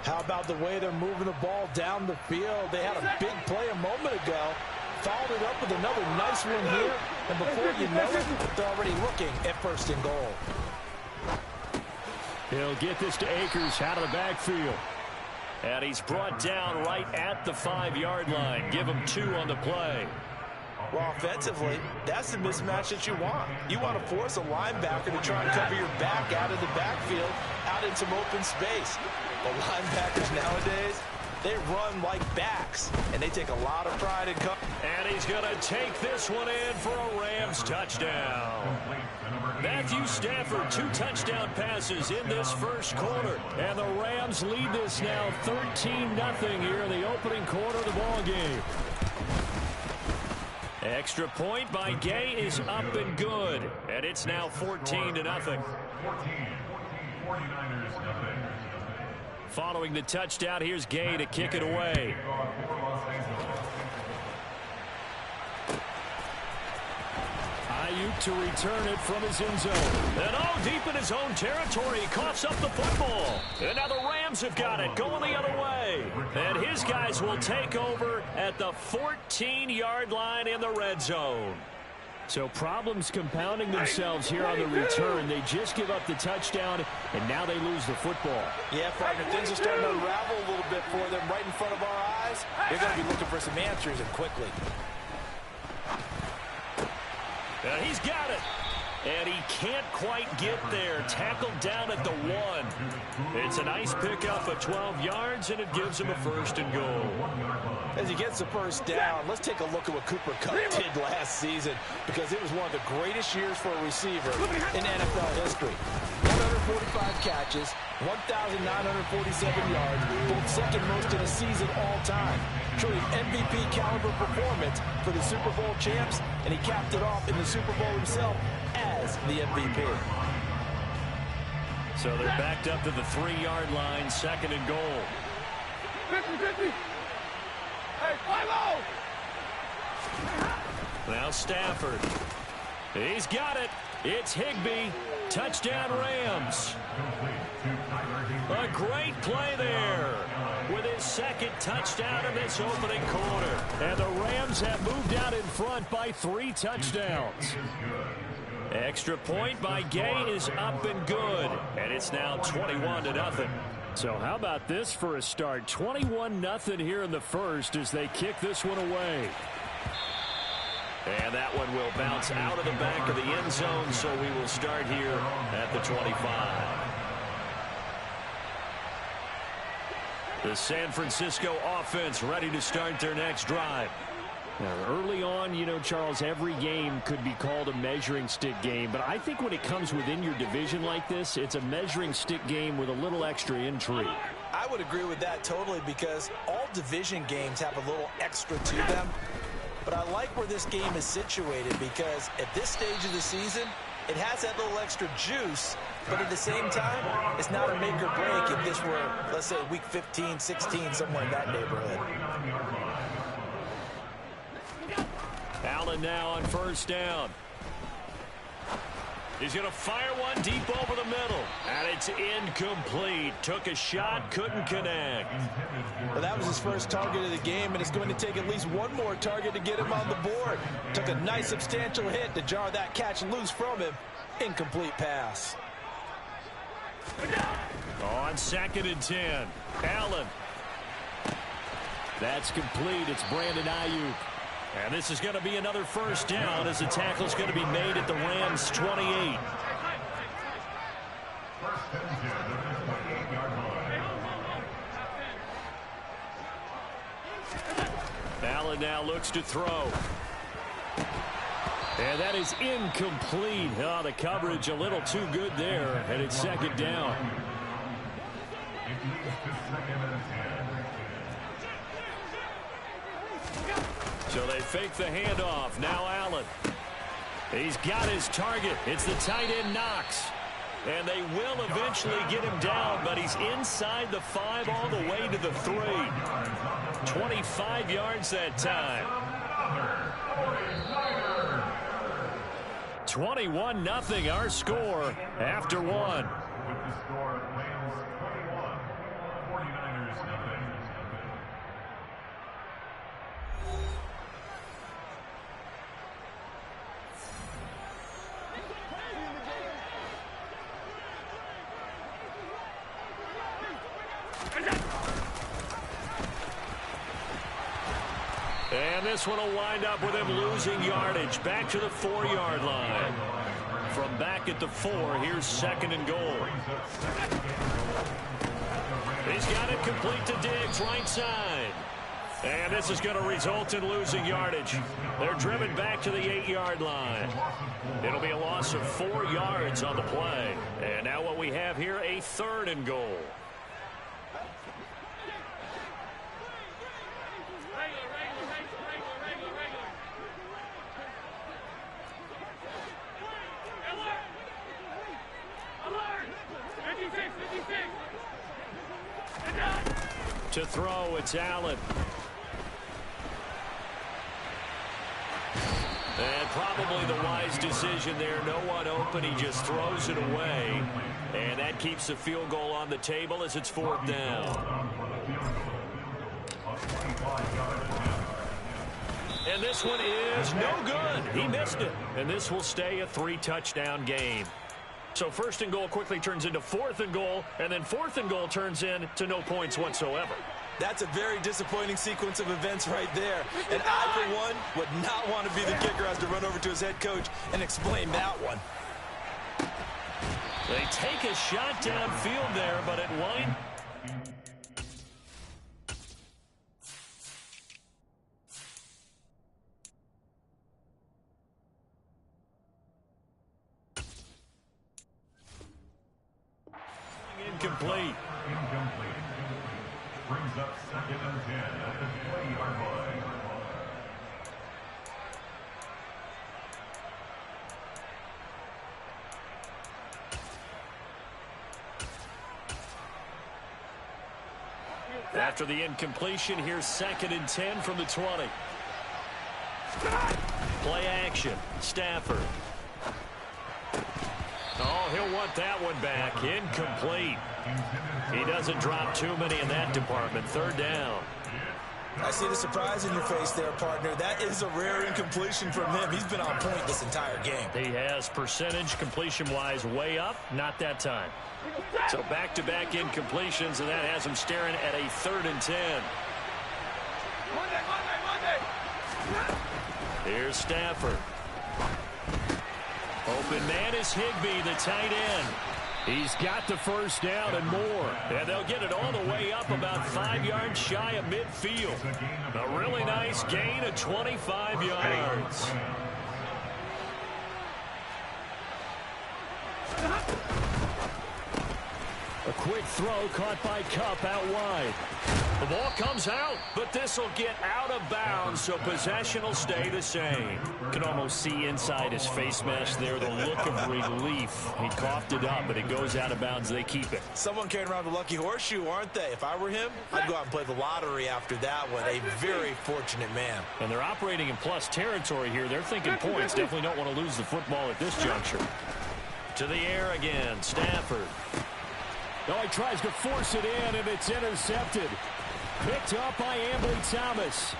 How about the way they're moving the ball down the field? They had a big play a moment ago. Followed it up with another nice one here. And before you know it, they're already looking at first and goal. He'll get this to Akers out of the backfield. And he's brought down right at the 5-yard line. Give him 2 on the play. Well, offensively, that's the mismatch that you want. You want to force a linebacker to try and cover your back out of the backfield, out in some open space. But linebackers nowadays, they run like backs, and they take a lot of pride in cover. And he's going to take this one in for a Rams touchdown. Matthew Stafford, 2 touchdown passes in this first quarter. And the Rams lead this now 13-0 here in the opening quarter of the ball game. Extra point by Gay is up and good. And it's now 14-0. Following the touchdown, here's Gay to kick it away. Ayuk to return it from his end zone. And deep in his own territory, he coughs up the football. And now the Rams have got it, going the other way. And his guys will take over at the 14-yard line in the red zone. So problems compounding themselves here on the return. They just give up the touchdown, and now they lose the football. Yeah, partner, things are starting to unravel a little bit for them right in front of our eyes. They're going to be looking for some answers, and quickly. And he's got it. And he can't quite get there. Tackled down at the 1. It's a nice pickup of 12 yards, and it gives him a first and goal. As he gets the first down, let's take a look at what Cooper Kupp did last season, because it was one of the greatest years for a receiver in NFL history. 145 catches, 1,947 yards, both second most in a season all time. Truly MVP caliber performance for the Super Bowl champs, and he capped it off in the Super Bowl himself as the MVP. So they're backed up to the 3-yard line, second and goal. 50-50. Hey, follow! Now Stafford. He's got it. It's Higbee. Touchdown Rams. A great play there with his second touchdown in this opening quarter. And the Rams have moved out in front by 3 touchdowns. Extra point by Gay is up and good. And it's now 21-0. So how about this for a start? 21-0 here in the first as they kick this one away. And that one will bounce out of the back of the end zone, so we will start here at the 25. The San Francisco offense ready to start their next drive. Now, early on, you know, Charles, every game could be called a measuring stick game. But I think when it comes within your division like this, it's a measuring stick game with a little extra intrigue. I would agree with that totally, because all division games have a little extra to them. But I like where this game is situated, because at this stage of the season, it has that little extra juice. But at the same time, it's not a make or break if this were, let's say, week 15, 16, somewhere in that neighborhood. Allen now on first down. He's going to fire one deep over the middle. And it's incomplete. Took a shot, couldn't connect. Well, that was his first target of the game, and it's going to take at least one more target to get him on the board. Took a nice substantial hit to jar that catch loose from him. Incomplete pass. On 2nd and 10. Allen. That's complete. It's Brandon Ayuk. And this is going to be another first down as the tackle is going to be made at the Rams' 28. Allen now looks to throw. And that is incomplete. Oh, the coverage a little too good there, and it's 2nd down. So they fake the handoff. Now Allen. He's got his target. It's the tight end Knox. And they will eventually get him down, but he's inside the 5 all the way to the 3. 25 yards that time. 21-0 our score after one. With the score, Rams 21, 49ers nothing. And this one will wind up with him losing yardage back to the 4-yard line. From back at the 4, here's 2nd and goal. He's got it complete to Diggs, right side. And this is going to result in losing yardage. They're driven back to the 8-yard line. It'll be a loss of 4 yards on the play. And now what we have here, a 3rd and goal. To throw, it's Allen. And probably the wise decision there. No one open. He just throws it away. And that keeps the field goal on the table as it's 4th down. And this one is no good. He missed it. And this will stay a 3-touchdown game. So 1st and goal quickly turns into 4th and goal, and then 4th and goal turns into no points whatsoever. That's a very disappointing sequence of events right there. And I, for one, would not want to be the kicker as to run over to his head coach and explain that one. They take a shot downfield there, but it winds. Incomplete. Brings up 2nd and 10 at the 20-yard line. After the incompletion, here's 2nd and 10 from the 20. Play action. Stafford. Oh, he'll want that one back. Incomplete. He doesn't drop too many in that department. 3rd down. I see the surprise in your face there, partner. That is a rare incompletion from him. He's been on point this entire game. He has percentage completion-wise way up. Not that time. So back-to-back incompletions, and that has him staring at a 3rd and 10. Here's Stafford. Open man is Higbee, the tight end. He's got the 1st down and more. And they'll get it all the way up about 5 yards shy of midfield. A really nice gain of 25 yards. A quick throw caught by Kupp out wide. The ball comes out, but this will get out of bounds, so possession will stay the same. You can almost see inside his face mask there the look of relief. He coughed it up, but it goes out of bounds. They keep it. Someone carrying around the lucky horseshoe, aren't they? If I were him, I'd go out and play the lottery after that one. A very fortunate man. And they're operating in plus territory here. They're thinking points. Definitely don't want to lose the football at this juncture. To the air again, Stafford. Oh, he tries to force it in, and it's intercepted. Picked up by Ambly Thomas.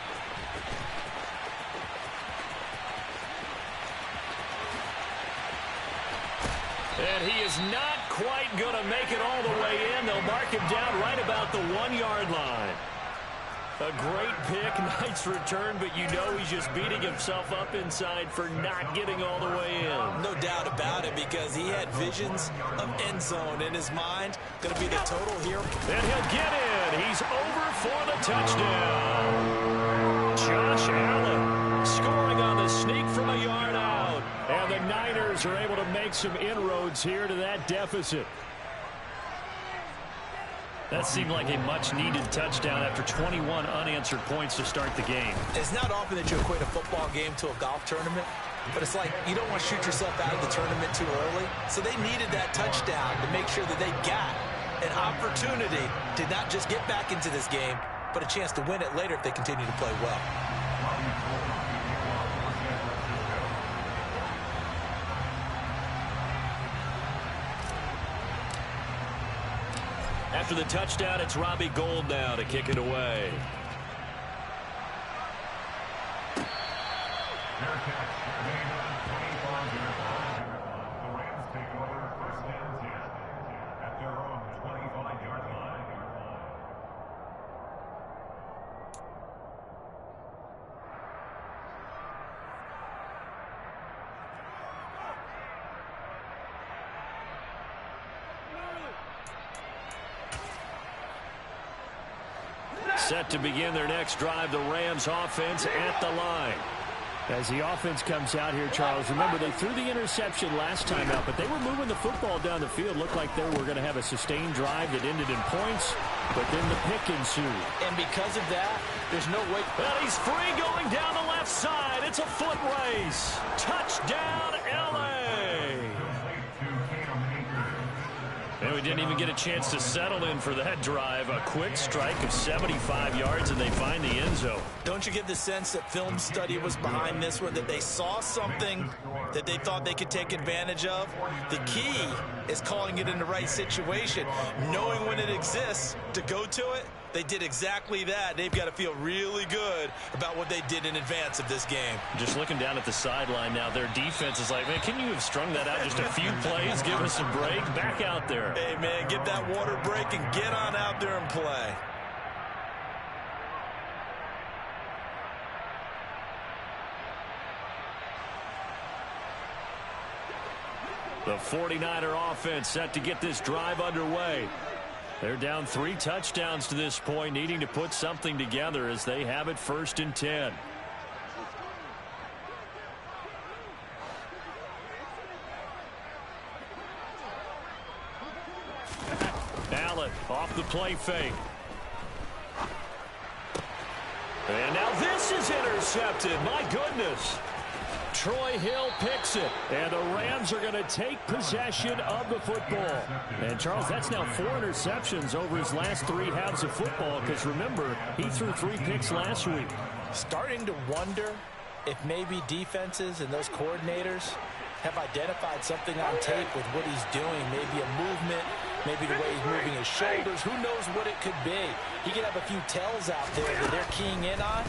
And he is not quite going to make it all the way in. They'll mark him down right about the 1-yard line. A great pick, nice return, but you know he's just beating himself up inside for not getting all the way in. No doubt about it, because he had visions of end zone in his mind. Going to be the total here. And he'll get in. He's over for the touchdown. Josh Allen scoring on the sneak from a yard out. And the Niners are able to make some inroads here to that deficit. That seemed like a much-needed touchdown after 21 unanswered points to start the game. It's not often that you equate a football game to a golf tournament, but it's like you don't want to shoot yourself out of the tournament too early. So they needed that touchdown to make sure that they got an opportunity to not just get back into this game, but a chance to win it later if they continue to play well. After the touchdown, it's Robbie Gould now to kick it away. Set to begin their next drive, the Rams offense at the line. As the offense comes out here, Charles, remember they threw the interception last time out, but they were moving the football down the field. Looked like they were going to have a sustained drive that ended in points, but then the pick ensued. And because of that, there's no way. Well, he's free going down the left side. It's a foot race. Touchdown, L.A. And we didn't even get a chance to settle in for that drive. A quick strike of 75 yards, and they find the end zone. Don't you get the sense that film study was behind this one, that they saw something that they thought they could take advantage of? The key is calling it in the right situation, knowing when it exists to go to it. They did exactly that. They've got to feel really good about what they did in advance of this game. Just looking down at the sideline now, their defense is like, man, can you have strung that out just a few plays? Give us a break. Back out there. Hey, man, get that water break and get on out there and play. The 49er offense set to get this drive underway. They're down 3 touchdowns to this point, needing to put something together as they have it 1st and 10. Allen off the play fake. And now this is intercepted. My goodness. Troy Hill picks it, and the Rams are going to take possession of the football. And, Charles, that's now 4 interceptions over his last 3 halves of football, because, remember, he threw 3 picks last week. Starting to wonder if maybe defenses and those coordinators have identified something on tape with what he's doing, maybe a movement, maybe the way he's moving his shoulders. Who knows what it could be? He could have a few tells out there that they're keying in on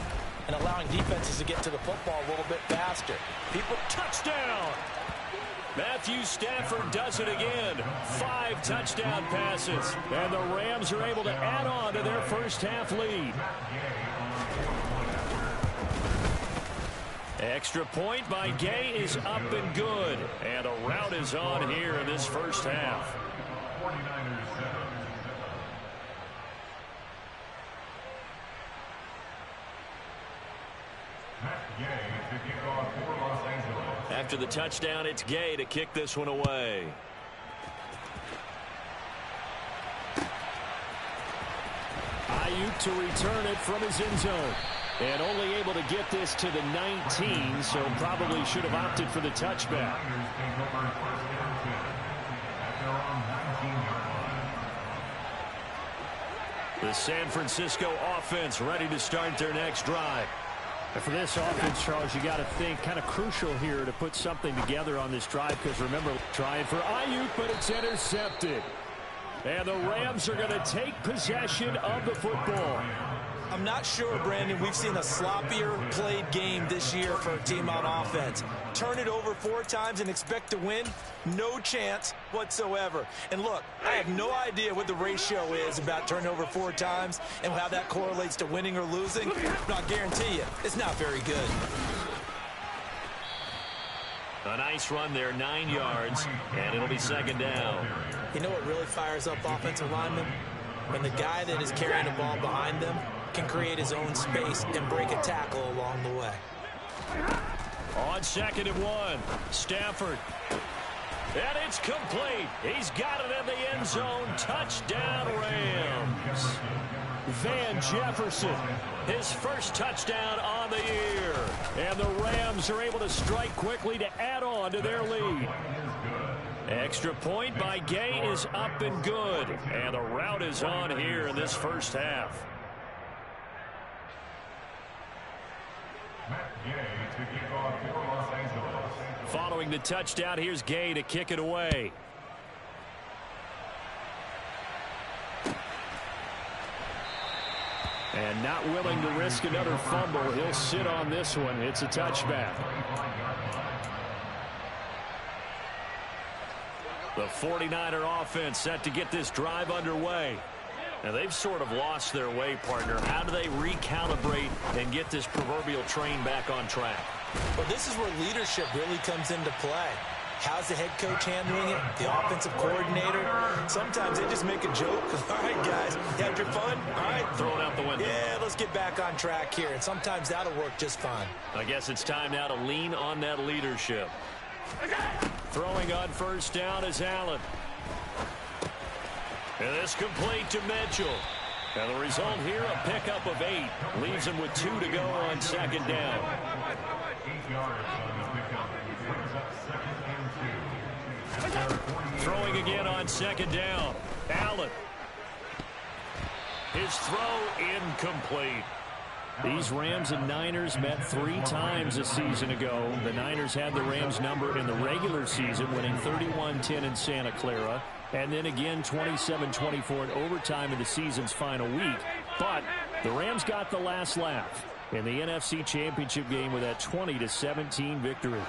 and allowing defenses to get to the football a little bit faster. People, touchdown! Matthew Stafford does it again. 5 touchdown passes. And the Rams are able to add on to their first half lead. Extra point by Gay is up and good. And a rout is on here in this first half. 49ers 7. After the touchdown, it's Gay to kick this one away. Ayuk to return it from his end zone. And only able to get this to the 19, so probably should have opted for the touchback. The San Francisco offense ready to start their next drive. And for this offense, Charles, you got to think kind of crucial here to put something together on this drive, because remember, trying for Ayuk, but it's intercepted. And the Rams are going to take possession of the football. I'm not sure, Brandon, we've seen a sloppier played game this year for a team on offense. Turn it over 4 times and expect to win? No chance whatsoever. And look, I have no idea what the ratio is about turning over 4 times and how that correlates to winning or losing. But I guarantee you, it's not very good. A nice run there, 9 yards, and it'll be 2nd down. You know what really fires up offensive linemen? When the guy that is carrying the ball behind them can create his own space and break a tackle along the way. On 2nd and 1, Stafford. And it's complete. He's got it in the end zone. Touchdown, Rams. Van Jefferson, his first touchdown on the year. And the Rams are able to strike quickly to add on to their lead. Extra point by Gay is up and good. And the rout is on here in this first half. Following the touchdown, here's Gay to kick it away. And not willing to risk another fumble. He'll sit on this one. It's a touchback. The 49er offense set to get this drive underway. Now, they've sort of lost their way, partner. How do they recalibrate and get this proverbial train back on track? Well, this is where leadership really comes into play. How's the head coach handling it? The offensive coordinator? Sometimes they just make a joke. All right, guys, you had your fun? All right. Throw it out the window. Yeah, let's get back on track here. And sometimes that'll work just fine. I guess it's time now to lean on that leadership. Throwing on first down is Allen. And this complete to Mitchell. And the result here, a pickup of 8. Leaves him with 2 to go on second down. 8 yards on the pickup. Brings up 2nd and 2. Throwing again on second down. Allen. His throw incomplete. These Rams and Niners met 3 times a season ago. The Niners had the Rams number in the regular season, winning 31-10 in Santa Clara. And then again 27-24 in overtime in the season's final week. But the Rams got the last laugh in the NFC Championship game with that 20-17 victory.